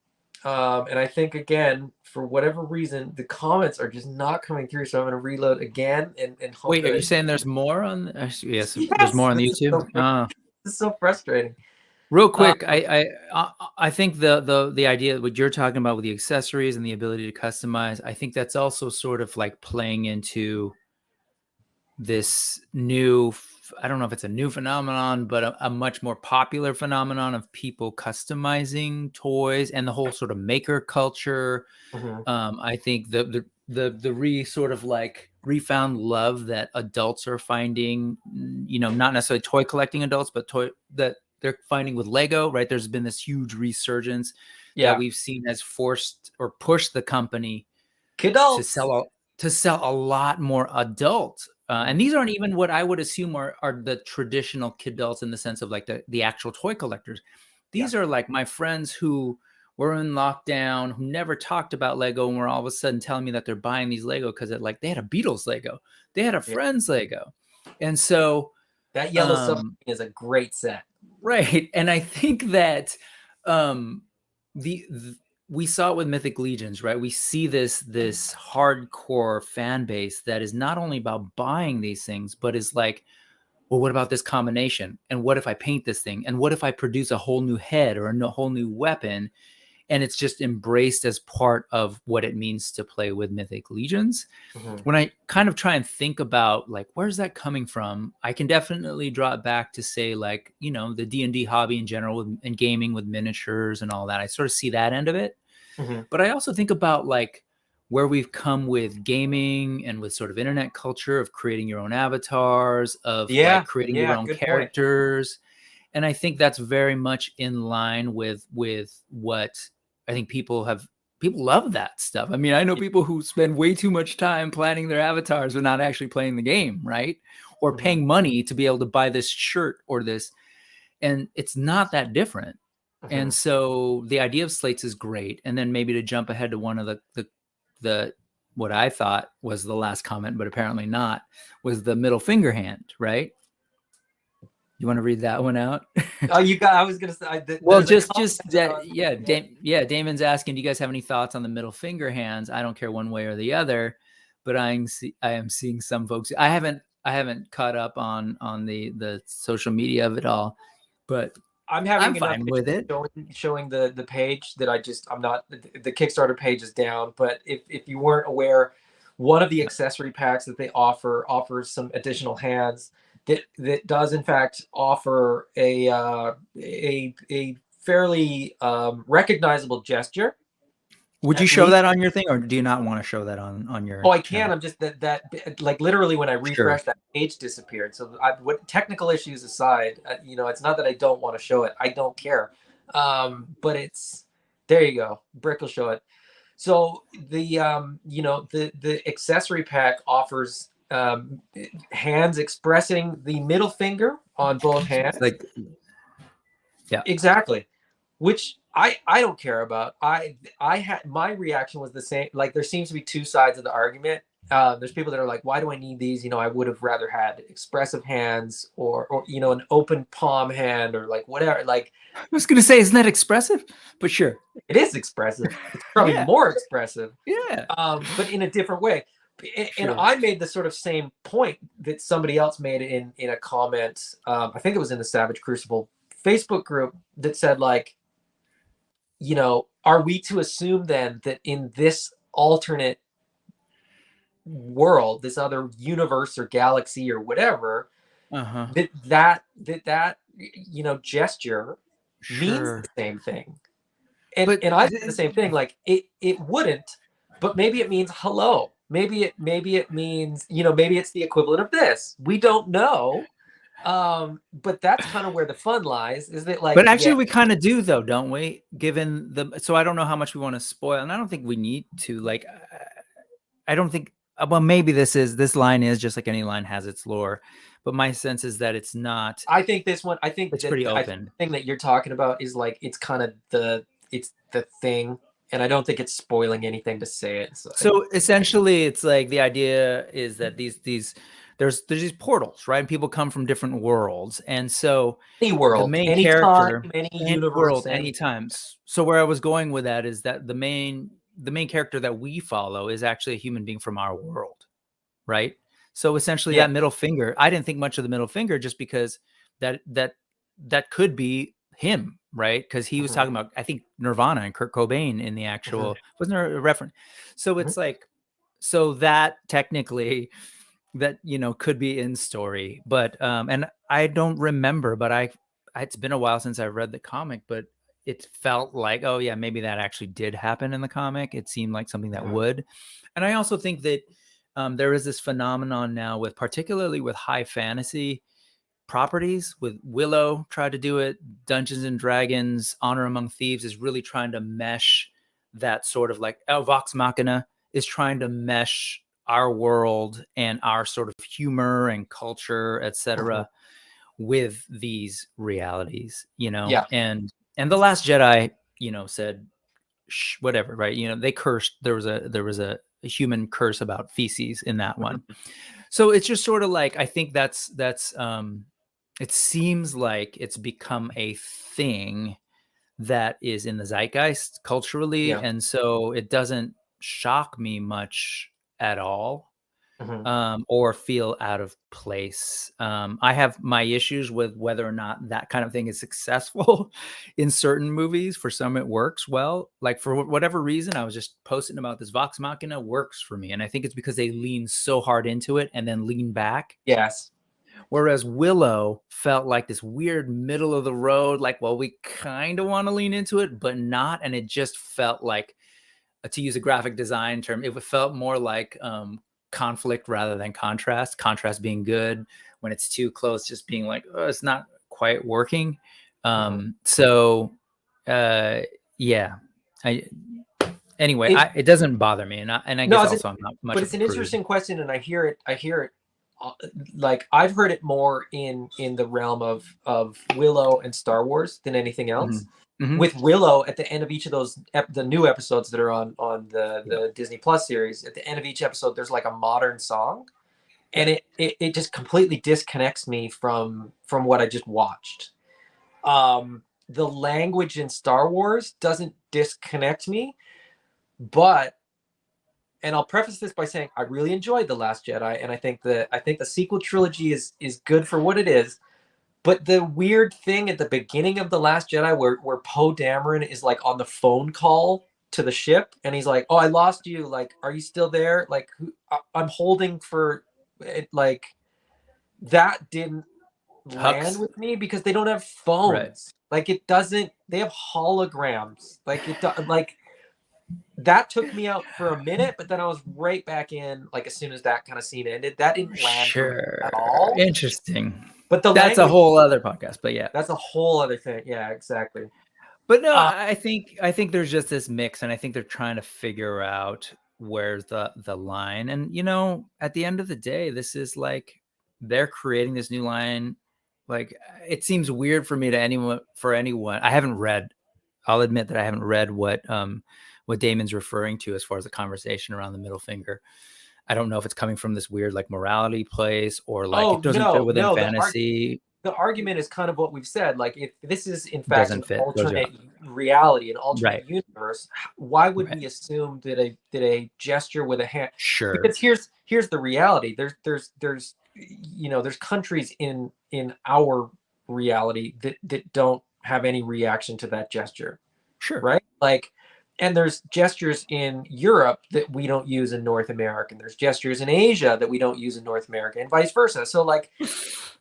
And I think, again, for whatever reason, the comments are just not coming through. So I'm going to reload again and hope. Wait, are you saying there's more on? Yes, there's Yes, more on the this is YouTube. this is so frustrating. Real quick, I think the idea what you're talking about with the accessories and the ability to customize, I think that's also sort of like playing into this new, I don't know if it's a new phenomenon, but a much more popular phenomenon of people customizing toys and the whole sort of maker culture. I think the sort of like refound love that adults are finding, not necessarily toy collecting adults, but that they're finding with Lego, right? There's been this huge resurgence that we've seen has forced or pushed the company to sell a lot more adult. And these aren't even what I would assume are the traditional kidults in the sense of like the actual toy collectors. These are like my friends who were in lockdown, who never talked about Lego, and were all of a sudden telling me that they're buying these Lego because they had a Beatles Lego, they had a Friends Lego, and so that yellow submarine is a great set, right? And I think that we saw it with Mythic Legions, right? We see this hardcore fan base that is not only about buying these things, but is like, well, what about this combination? And what if I paint this thing? And what if I produce a whole new head or a whole new weapon? And it's just embraced as part of what it means to play with Mythic Legions. When I kind of try and think about like, where's that coming from? I can definitely draw it back to say like, the D&D hobby in general and gaming with miniatures and all that. I sort of see that end of it. But I also think about like where we've come with gaming and with sort of internet culture of creating your own avatars, of like creating your own characters. Point. And I think that's very much in line with what I think people love that stuff. I mean, I know people who spend way too much time planning their avatars but not actually playing the game, right? Or paying money to be able to buy this shirt or this. And it's not that different. And so the idea of slates is great. And then maybe to jump ahead to one of the what I thought was the last comment, but apparently not, was the middle finger hand, right? You want to read that one out? Oh, you got. I was gonna say. Well, just that. Yeah, Damon's asking, do you guys have any thoughts on the middle finger hands? I don't care one way or the other, but I am seeing some folks. I haven't caught up on the social media of it all, but I'm fine with it. Showing the page that I'm not. The Kickstarter page is down, but if you weren't aware, one of the accessory packs that they offers some additional hands that does in fact offer a fairly recognizable gesture. Would you At show least, that on your thing, or do you not want to show that on oh, your I can. channel? I'm just that like literally when I Sure. refresh, that page disappeared. So what technical issues aside, it's not that I don't want to show it. I don't care. But it's there. You go. Brick will show it. So the accessory pack offers hands expressing the middle finger on both So it's hands. like, yeah. Exactly, which I don't care about. I had my reaction was the same. Like there seems to be two sides of the argument. There's people that are like, why do I need these? I would have rather had expressive hands or an open palm hand or like whatever. Like I was gonna say, isn't that expressive? But sure. it is expressive. It's probably Yeah. more expressive, Yeah. but in a different way. And Sure. I made the sort of same point that somebody else made in a comment. I think it was in the Savage Crucible Facebook group that said like, are we to assume then that in this alternate world, this other universe or galaxy or whatever, Uh-huh. that gesture means the Sure. same thing? And But I said the same thing. Like it wouldn't, but maybe it means hello. Maybe it means maybe it's the equivalent of this. We don't know. But that's kind of where the fun lies. Is that like but actually yeah, we kind of do though, don't we? Given the so I don't know how much we want to spoil, and I don't think we need to. Like, I don't think. Well, maybe this line is just like any line has its lore, but my sense is that it's not. I think this one. I think It's that pretty I think open. the thing that you're talking about is like it's kind of it's the thing, and I don't think it's spoiling anything to say it. So essentially, it's like the idea is that these there's these portals, right? And people come from different worlds, and so Any the world, main any time, character, any any universe, world, any anytime. So where I was going with that is that the main character that we follow is actually a human being from our world, right? So essentially, yeah. that middle finger, I didn't think much of the middle finger just because that could be him, right? Because he was Mhm, talking about, I think, Nirvana and Kurt Cobain in the mhm, actual, wasn't there a reference? So mhm. it's like, so that technically that could be in story, but and I don't remember, but it's been a while since I read the comic, but it felt like, oh yeah, maybe that actually did happen in the comic. It seemed like something that Mhm. would. And I also think that there is this phenomenon now with particularly with high fantasy properties. With Willow tried to do it, Dungeons and Dragons Honor Among Thieves is really trying to mesh that sort of like, oh, Vox Machina is trying to mesh our world and our sort of humor and culture, Mhm. etc., with these realities, Yeah. and the Last Jedi, said whatever, right? They cursed. There was a human curse about feces in that one. Mhm. So it's just sort of like, I think that's it seems like it's become a thing that is in the zeitgeist culturally, Yeah. and so it doesn't shock me much at all, Mhm. or feel out of place. I have my issues with whether or not that kind of thing is successful in certain movies. For some, it works well. Like for whatever reason, I was just posting about this. Vox Machina works for me, and I think it's because they lean so hard into it and then lean back. Yes. Whereas Willow felt like this weird middle of the road, like, well, we kind of want to lean into it, but not. And it just felt like, to use a graphic design term, it felt more like conflict rather than contrast. Contrast being good, when it's too close, just being like, oh, it's not quite working. Mhm. So, uh, yeah. I, anyway, It it doesn't bother me, and I no, guess also I'm not much but of it's a an prude. interesting question, and I hear it. Uh, like I've heard it more in the realm of Willow and Star Wars than anything Hmm. else. Hmm. With Willow, at the end of each of those the new episodes that are on Yeah. the Disney Plus series, at the end of each episode, there's like a modern song, Yeah. and it just completely disconnects me from what I just watched. The language in Star Wars doesn't disconnect me, but and I'll preface this by saying I really enjoyed The Last Jedi, and I think the sequel trilogy is good for what it is. But the weird thing at the beginning of The Last Jedi, where Poe Dameron is like on the phone call to the ship, and he's like, "Oh, I lost you. Like, are you still there? Like, I'm holding for it." Like, that didn't land Hux. with me because they don't have Right. phones. Like, it doesn't. They have holograms. Like like that took me out for a minute, but then I was right back in. Like, as soon as that kind of scene ended, that didn't land for me Sure. at all. Interesting. But the That's a language, whole other podcast, but yeah. that's a whole other thing. Yeah, exactly. But no, Uh, I think there's just this mix, and I think they're trying to figure out where's the line. And at the end of the day, this is like they're creating this new line. Like, it seems weird for me to anyone. I haven't read. I'll admit that I haven't read what Damon's referring to as far as the conversation around the middle finger. I don't know if it's coming from this weird like morality place, or like it oh doesn't fit within no, fantasy. the argument is kind of what we've said. Like, if this is in fact an Doesn't fit. Goes alternate out. reality, an alternate Right. universe, why would Right. we assume that a gesture with a hand? Sure. Because here's the reality. There's there's countries in our reality that don't have any reaction to that gesture, Sure. right? Like, and there's gestures in Europe that we don't use in North America, and there's gestures in Asia that we don't use in North America, and vice versa. So, like,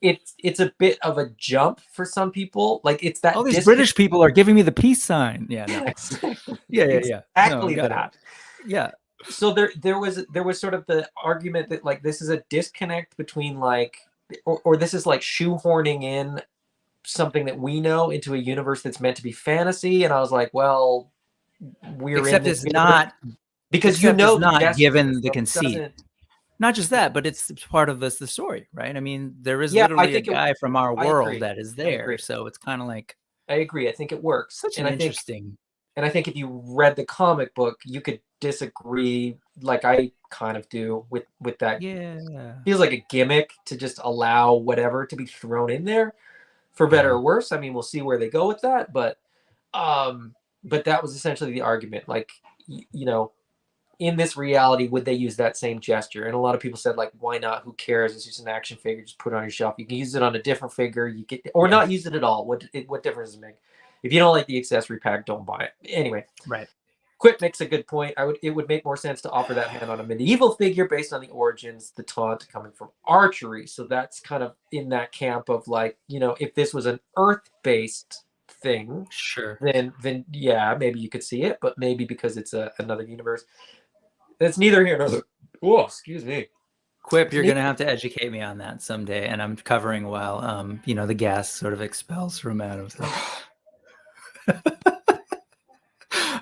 it's a bit of a jump for some people. Like, it's All that these British people are giving me the peace sign. Yeah, no. Yeah. No, exactly got that. it. Yeah. So there was sort of the argument that, like, this is a disconnect between, like, or this is like shoehorning in something that we know into a universe that's meant to be fantasy. And I was like, well, we're in Except this it's universe not. because Except it's the not gesture, given the so it conceit. doesn't. Not just that, but it's part of the story, right? I mean, there is Yeah, I literally a think guy from our I world agree. that is I there, agree. so it's kind of like I agree. I think it works, such an and interesting. I think if you read the comic book, you could disagree, like I kind of do, with that. Yeah. Feels like a gimmick to just allow whatever to be thrown in there, for better Yeah. or worse. I mean, we'll see where they go with that, but that was essentially the argument. Like, in this reality, would they use that same gesture? And a lot of people said, like, why not? Who cares? It's just an action figure. Just put it on your shelf. You can use it on a different figure. You get, or not use it at all. What difference does it make? If you don't like the accessory pack, don't buy it. Anyway, Right. Quip makes a good point. It would make more sense to offer that hand on a medieval figure based on the origins, the taunt coming from archery. So that's kind of in that camp of, like, if this was an Earth-based thing, Sure. then yeah, maybe you could see it, but maybe because it's another universe. That's neither here nor there. Oh, excuse me. Quip, you're gonna have to educate me on that someday, and I'm covering while the gas sort of expels from Adam. So.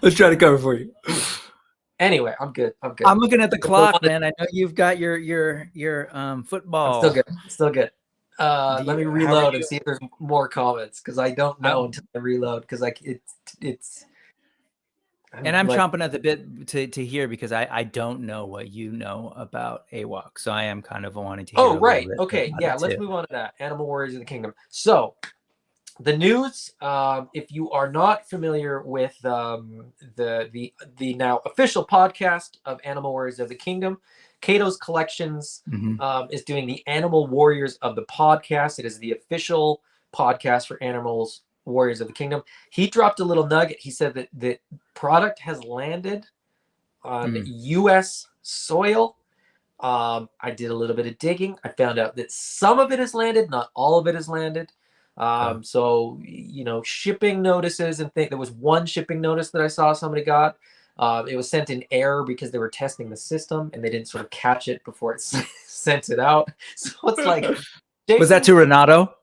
Let's try to cover for you. Anyway, I'm good. I'm looking at the clock, man. I know you've got your football. I'm still good. Let me reload and see if there's more comments, because I don't know until I reload, because it's. And I'm chomping at the bit to hear, because I don't know what you know about AWOC, so I am kind of wanting to hear. Oh, right. Okay. Yeah. Let's move on to that. Animal Warriors of the Kingdom. So, the news. If you are not familiar with the now official podcast of Animal Warriors of the Kingdom, Cato's Collections is doing the Animal Warriors of the podcast. It is the official podcast for Animals Warriors of the Kingdom. He dropped a little nugget. He said that the product has landed on U.S. soil. I did a little bit of digging. I found out that some of it has landed, not all of it has landed. So, shipping notices and things. There was one shipping notice that I saw somebody got. It was sent in error because they were testing the system and they didn't sort of catch it before it sent it out. So it's like, Jason, was that to Renato?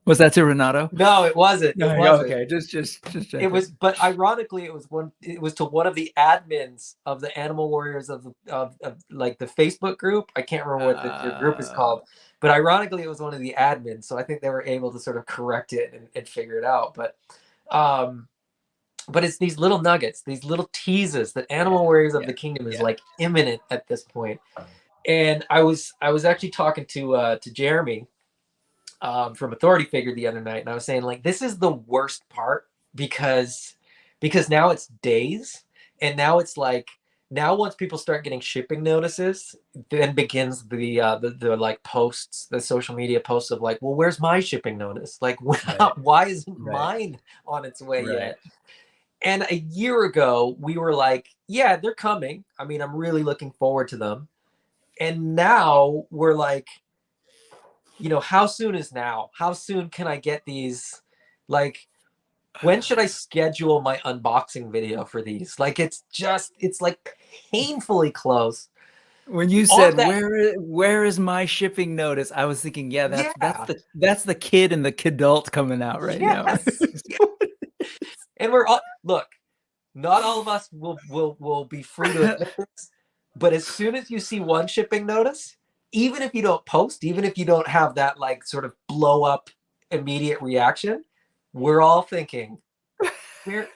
No, it wasn't. No, it wasn't. Okay, just it was, but ironically, it was to one of the admins of the Animal Warriors of like the Facebook group. I can't remember what the group is called, but ironically, it was one of the admins. So I think they were able to sort of correct it and figure it out. But it's these little nuggets, these little teases that Animal Warriors of the Kingdom is like imminent at this point. And I was actually talking to Jeremy from Authority Figure the other night, and I was saying, like, this is the worst part, because now it's days, and now it's like, now once people start getting shipping notices, then begins the like posts, the social media posts of, like, well, where's my shipping notice? Like, why isn't mine on its way yet? And a year ago, we were like, yeah, they're coming. I mean, I'm really looking forward to them. And now we're like, how soon is now? How soon can I get these? Like, when should I schedule my unboxing video for these? Like, it's like painfully close. When you On said that, where is my shipping notice, I was thinking, yeah, yeah, that's the kid and the kidult coming out right now. yes, yeah. And we're all look. Not all of us will be free to admit this, but as soon as you see one shipping notice, even if you don't post, even if you don't have that like sort of blow up immediate reaction, we're all thinking, where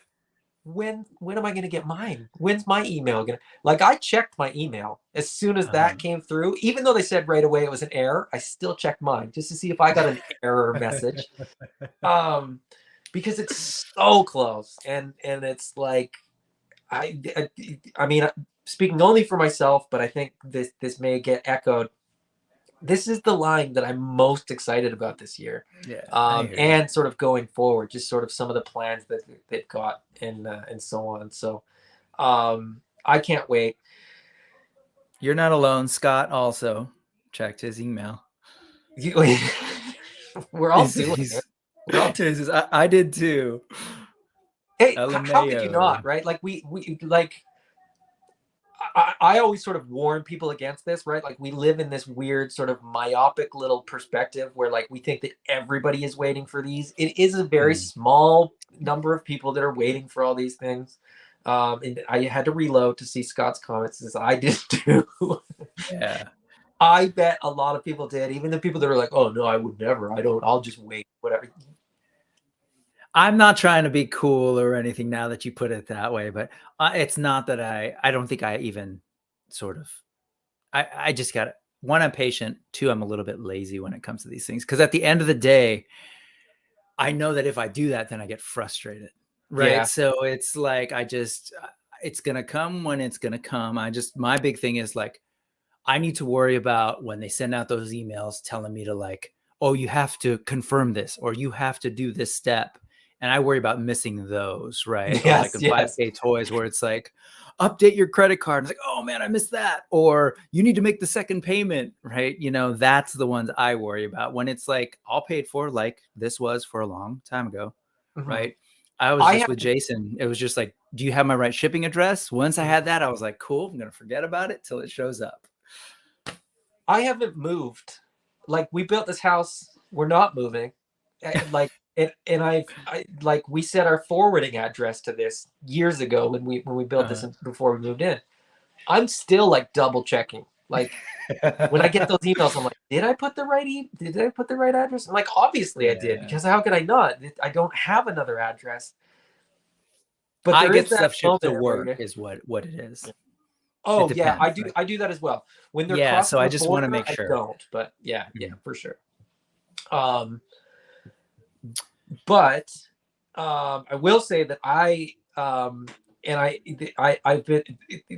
when am I gonna get mine? When's my email gonna like I checked my email as soon as that came through, even though they said right away it was an error, I still checked mine just to see if I got an error message. Because it's so close and it's like I mean, speaking only for myself, but I think this may get echoed. This is the line that I'm most excited about this year, Yeah, and sort of going forward, just sort of some of the plans that they've got and so on. So, I can't wait. You're not alone. Scott also checked his email. We're all doing it. We're all doing it. I did too. Hey, how could you not? Right? Like we like. I always sort of warn people against this, right? Like we live in this weird sort of myopic little perspective where like we think that everybody is waiting for these. It is a very small number of people that are waiting for all these things. And I had to reload to see Scott's comments as I did too. Yeah. I bet a lot of people did, even the people that are like, oh no, I would never. I'll just wait, whatever. I'm not trying to be cool or anything now that you put it that way, but it's not that I don't think I even sort of, I just got it. One, I'm patient. Two, I'm a little bit lazy when it comes to these things. Cause at the end of the day, I know that if I do that, then I get frustrated. Right. Yeah. So it's like, it's going to come when it's going to come. My big thing is like, I need to worry about when they send out those emails telling me to like, oh, you have to confirm this or you have to do this step. And I worry about missing those, right? Or like in 5K toys where it's like, update your credit card. And it's like, oh man, I missed that. Or you need to make the second payment, right? That's the ones I worry about when it's like all paid for, like this was for a long time ago, right? I was just with Jason. It was just like, do you have my right shipping address? Once I had that, I was like, cool, I'm going to forget about it till it shows up. I haven't moved. Like we built this house, we're not moving. Like and I like we set our forwarding address to this years ago when we built this before we moved in. I'm still like double checking. Like when I get those emails, I'm like, did I put the right address? I'm like, obviously I did, because how could I not? I don't have another address. But I get stuff shipped to work is what it is. Oh yeah, I do that as well. When they're crossing so I just want to make sure. I don't, but yeah, for sure. But I will say that I've been.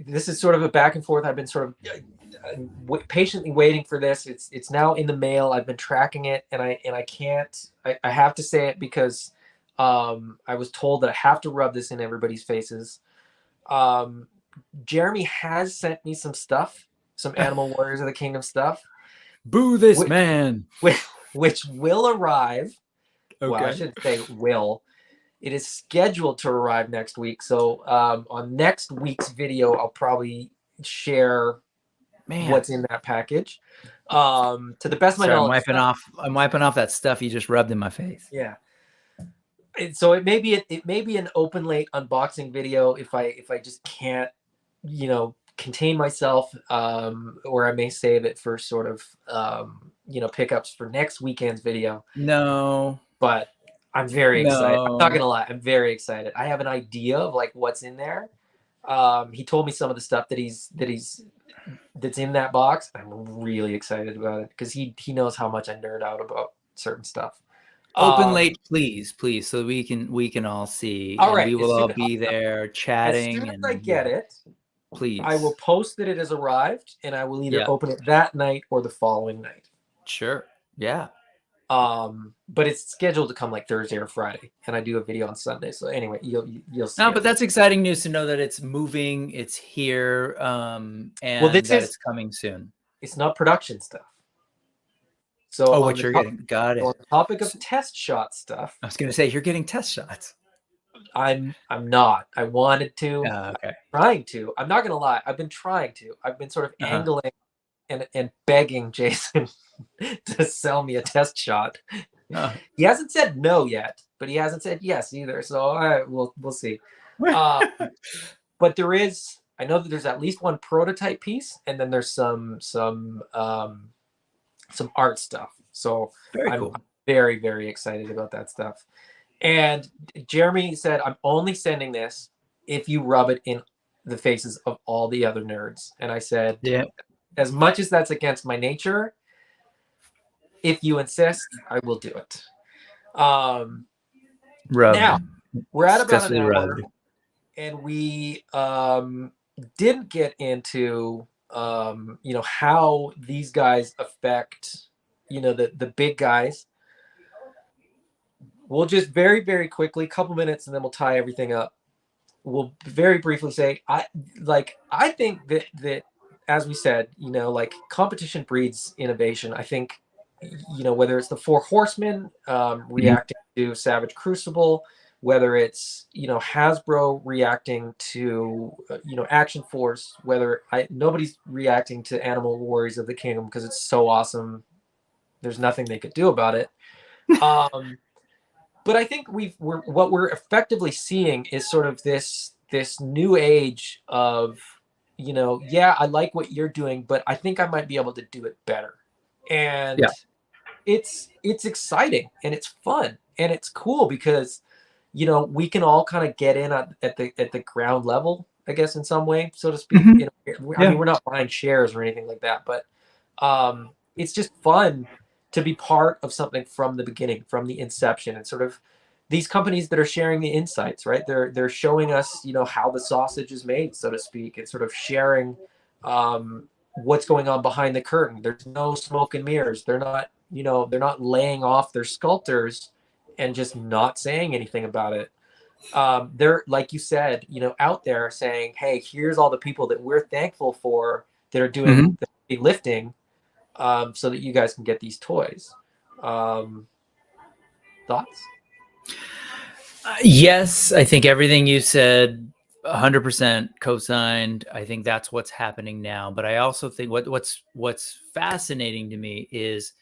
This is sort of a back and forth. I've been sort of patiently waiting for this. It's now in the mail. I've been tracking it, and I can't. I have to say it because I was told that I have to rub this in everybody's faces. Jeremy has sent me some stuff, some Animal Warriors of the Kingdom stuff. Boo this man. Which will arrive. Okay. Well, I shouldn't say will. It is scheduled to arrive next week. So on next week's video, I'll probably share what's in that package. To the best of my knowledge, I'm wiping off that stuff you just rubbed in my face. Yeah. So it may be an open late unboxing video if I just can't, contain myself, or I may save it for sort of pickups for next weekend's video. No, but I'm very excited. I'm not gonna lie, I'm very excited. I have an idea of like what's in there. He told me some of the stuff that's in that box. I'm really excited about it because he knows how much I nerd out about certain stuff. Open late, please, so we can all see. All right, we will all be there chatting. As soon as I get it, please, I will post that it has arrived, and I will either open it that night or the following night. Sure. Yeah. But it's scheduled to come like Thursday or Friday, and I do a video on Sunday. So anyway, you'll see No, it. but that's exciting news to know that it's moving, it's here, Well, and this that is it's coming soon. it's not production stuff. So Oh, on what the you're getting. Got on it. the topic of test shot stuff, I was going to say, you're getting test shots. I'm not. I wanted to. Okay. Trying to. I'm not gonna lie. I've been trying to. I've been sort of Uh-huh. angling and begging Jason to sell me a test shot. He hasn't said no yet, but he hasn't said yes either. So all right, we'll see. But there is. I know that there's at least one prototype piece, and then there's some art stuff. So Very I'm cool. very very excited about that stuff. And Jeremy said, I'm only sending this if you rub it in the faces of all the other nerds. And I said, Yeah. as much as that's against my nature, if you insist, I will do it. Rubbed. Now, we're at about an Successfully hour, rubbed. and we didn't get into how these guys affect the big guys. We'll just very, very quickly, couple minutes, and then we'll tie everything up. We'll very briefly say, I think that as we said, like competition breeds innovation. I think, whether it's the Four Horsemen reacting to Savage Crucible, whether it's Hasbro reacting to Action Force, whether nobody's reacting to Animal Warriors of the Kingdom because it's so awesome. There's nothing they could do about it. But I think what we're effectively seeing is sort of this new age of, yeah, I like what you're doing, but I think I might be able to do it better. And Yeah. it's exciting and it's fun and it's cool because, we can all kind of get in at the ground level, I guess, in some way, so to speak. Mm-hmm. I mean, we're not buying shares or anything like that, but it's just fun to be part of something from the beginning, from the inception, and sort of these companies that are sharing the insights, right? They're showing us, how the sausage is made, so to speak, and sort of sharing what's going on behind the curtain. There's no smoke and mirrors. They're not laying off their sculptors and just not saying anything about it. They're, like you said, out there saying, hey, here's all the people that we're thankful for that are doing the heavy lifting, so that you guys can get these toys. Thoughts? Yes, I think everything you said, 100% co-signed. I think that's what's happening now. But I also think what's fascinating to me is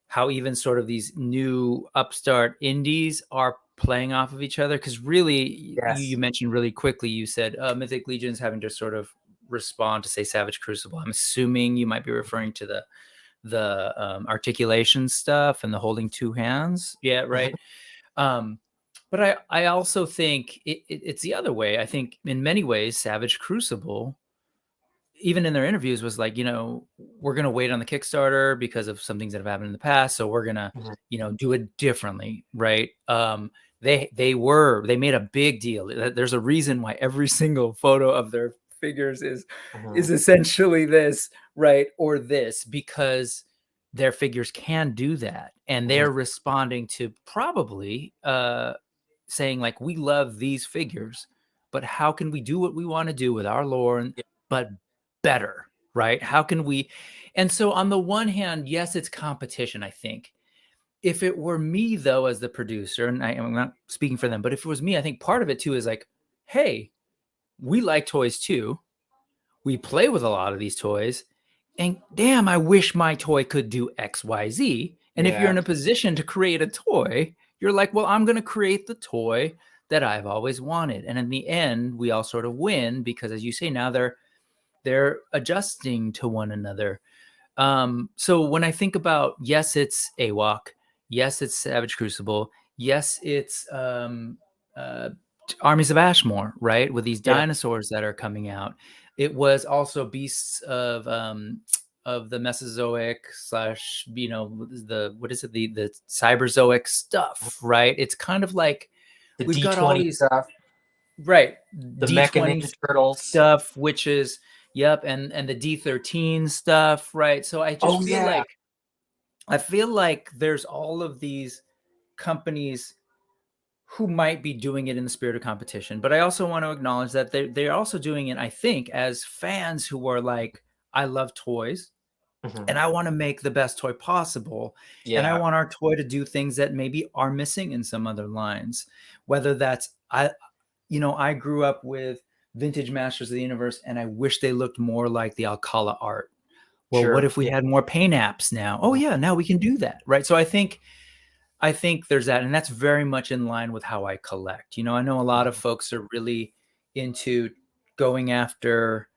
how even sort of these new upstart indies are playing off of each other. Because really, Yes. you mentioned really quickly, you said Mythic Legion's having to sort of respond to, say, Savage Crucible. I'm assuming you might be referring to the articulation stuff and the holding two hands. Yeah, right. But I also think it's the other way. I think in many ways, Savage Crucible, even in their interviews, was like, we're going to wait on the Kickstarter because of some things that have happened in the past. So we're going to, do it differently. Right. They made a big deal. There's a reason why every single photo of their figures is essentially this, right? Or this, because their figures can do that. And they're responding to probably, saying like, we love these figures, but how can we do what we want to do with our lore, but better, right? How can we? And so on the one hand, yes, it's competition. I think if it were me though, as the producer, and I'm not speaking for them, but if it was me, I think part of it too is like, hey, we like toys too. We play with a lot of these toys, and damn, I wish my toy could do X, Y, Z. And if you're in a position to create a toy, you're like, well, I'm going to create the toy that I've always wanted. And in the end, we all sort of win because, as you say, now they're adjusting to one another. So when I think about, yes, it's AWOC, yes, it's Savage Crucible, yes, it's Armies of Ashmore, right? With these dinosaurs that are coming out. It was also Beasts of the Mesozoic / the Cyberzoic stuff, right? It's kind of like The we've got all D20 these, stuff, right? the Mecha D20 Ninja Turtles stuff, which is, yep, and the D13 stuff, right? So I just feel like I feel like there's all of these companies who might be doing it in the spirit of competition, but I also want to acknowledge that they're also doing it, I think, as fans who are like, I love toys Hmm. and I want to make the best toy possible. And I Yeah, want our toy to do things that maybe are missing in some other lines. Whether that's I grew up with vintage Masters of the Universe and I wish they looked more like the Alcala art. Well, what sure. if we Yeah. had more paint apps now? Oh Mhm. yeah, now we can do that. Right. So I think there's that, and that's very much in line with how I collect. I know a lot of Mhm. folks are really into going after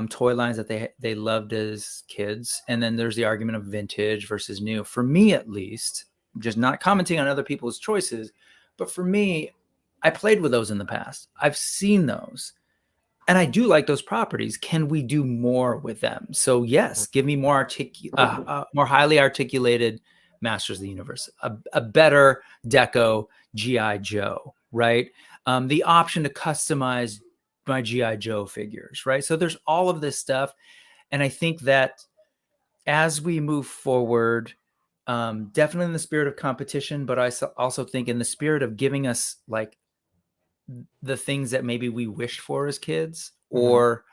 toy lines that they loved as kids, and then there's the argument of vintage versus new. For me, at least, just not commenting on other people's choices, but for me, I played with those in the past. I've seen those, and I do like those properties. Can we do more with them? So yes, give me more highly articulated Masters of the Universe, a better Deco GI Joe, right? The option to customize my GI Joe figures, right? So there's all of this stuff, and I think that as we move forward, definitely in the spirit of competition, but I also think in the spirit of giving us like the things that maybe we wished for as kids, Mhm. or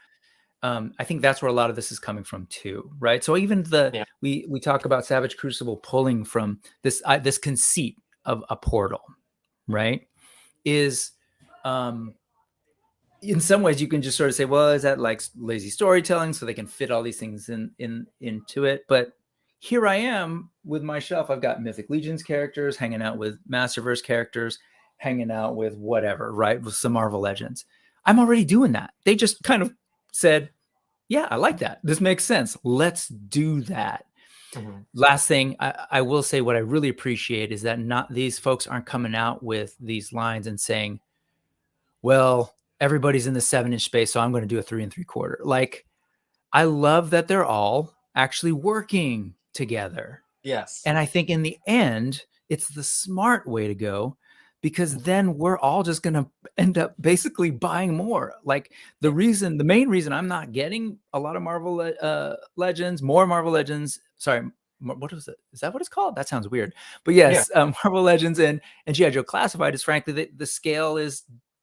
I think that's where a lot of this is coming from too, right? So even Yeah. we talk about Savage Crucible pulling from this conceit of a portal, right? Is in some ways you can just sort of say, well, is that like lazy storytelling so they can fit all these things into it? But here I am with my shelf. I've got Mythic Legions characters hanging out with Masterverse characters, hanging out with whatever, right? With some Marvel Legends. I'm already doing that. They just kind of said, yeah, I like that. This makes sense. Let's do that. Mhm. Last thing I will say, what I really appreciate is that not these folks aren't coming out with these lines and saying, well, everybody's in the 7-inch space, so I'm going to do a 3 3/4. Like, I love that they're all actually working together. Yes. And I think in the end, it's the smart way to go, because then we're all just going to end up basically buying more. Like Yeah. the main reason I'm not getting a lot of Legends, more Marvel Legends, sorry, what is it? Is that what it's called? That sounds weird. But Yeah. yes, Marvel Legends and GI Joe Classified is frankly the scale is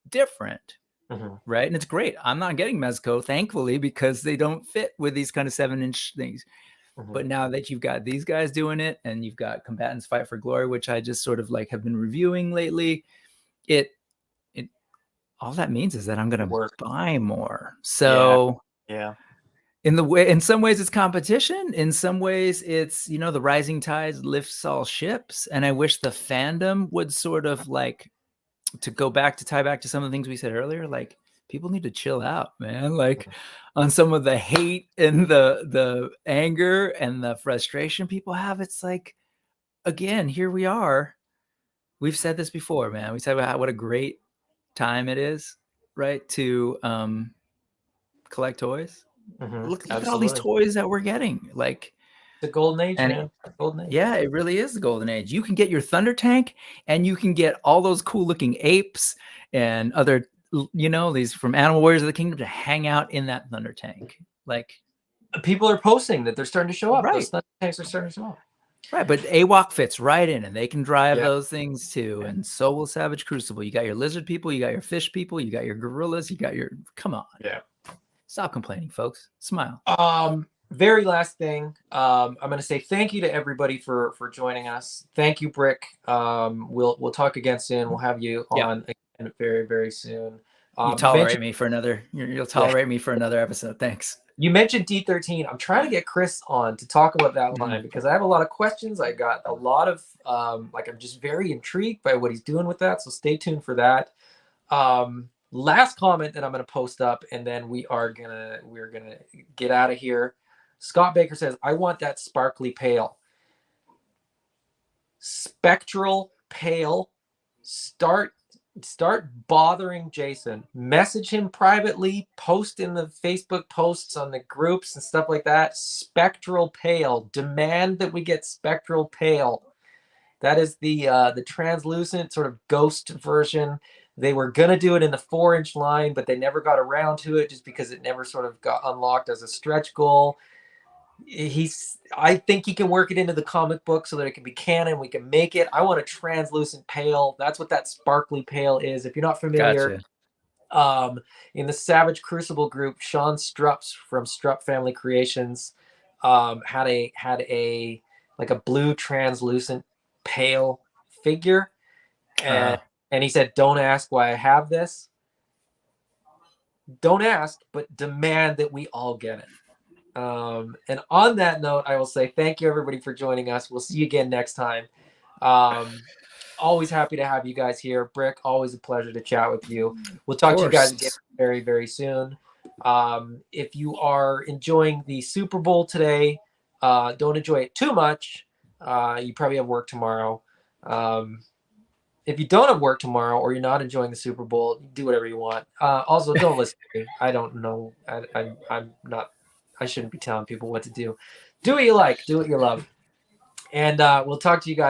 different, Mhm. right? And it's great. I'm not getting Mezco, thankfully, because they don't fit with these kind of 7-inch things. Mhm. But now that you've got these guys doing it, and you've got Combatants Fight for Glory, which I just sort of like have been reviewing lately, it it all that means is that I'm It gonna worked. buy more. Yeah. So Yeah. in some ways it's competition, in some ways it's the rising tides lifts all ships, and I wish the fandom would sort of like, to tie back to some of the things we said earlier, like people need to chill out, man. Like Mhm. on some of the hate and the anger and the frustration people have, it's like, again, here we are. We've said this before, man. We said about what a great time it is, right? To collect toys. Mhm. Look at all these Absolutely. toys that we're getting. Like, The golden age, and man. Golden age. yeah, it really is the golden age. You can get your Thunder Tank, and you can get all those cool looking apes and other, these from Animal Warriors of the Kingdom to hang out in that Thunder Tank. Like, People are posting that they're starting to show up. Those right, Thunder tanks are starting to show up. right. But AWOC fits right in, and they can drive Yeah. those things too. Yeah. And so will Savage Crucible. You got your lizard people, you got your fish people, you got your gorillas, you got your. Come on, Yeah. stop complaining, folks. Smile. Very last thing. I'm gonna say thank you to everybody for joining us. Thank you, Brick. We'll talk again soon. We'll have you Yeah, on again very, very soon. you Eventually, tolerate me for another. You'll yeah. tolerate me for another episode. Thanks. You mentioned D13. I'm trying to get Chris on to talk about that line Mhm. because I have a lot of questions. I got a lot of I'm just very intrigued by what he's doing with that. So stay tuned for that. Last comment that I'm gonna post up, and then we're gonna get out of here. Scott Baker says, I want that sparkly pale. Spectral pale. Start bothering Jason. Message him privately, post in the Facebook posts on the groups and stuff like that. Spectral pale. Demand that we get spectral pale. That is the translucent sort of ghost version. They were gonna do it in the 4-inch line, but they never got around to it just because it never sort of got unlocked as a stretch goal. I think he can work it into the comic book so that it can be canon. We can make it. I want a translucent pail. That's what that sparkly pail is. If you're not familiar, Gotcha. in the Savage Crucible group, Sean Strupps from Strupp Family Creations had a like a blue translucent pail figure, and Uh, and he said, "Don't ask why I have this. Don't ask, but demand that we all get it." And on that note, I will say thank you everybody for joining us. We'll see you again next time. Um, always happy to have you guys here. Brick, always a pleasure to chat with you. We'll of talk to you guys again course. very, very soon. If you are enjoying the Super Bowl today, don't enjoy it too much. You probably have work tomorrow. If you don't have work tomorrow or you're not enjoying the Super Bowl, do whatever you want. Also, don't listen to me. I don't know. I'm not. I shouldn't be telling people what to do. Do what you like. Do what you love. And we'll talk to you guys.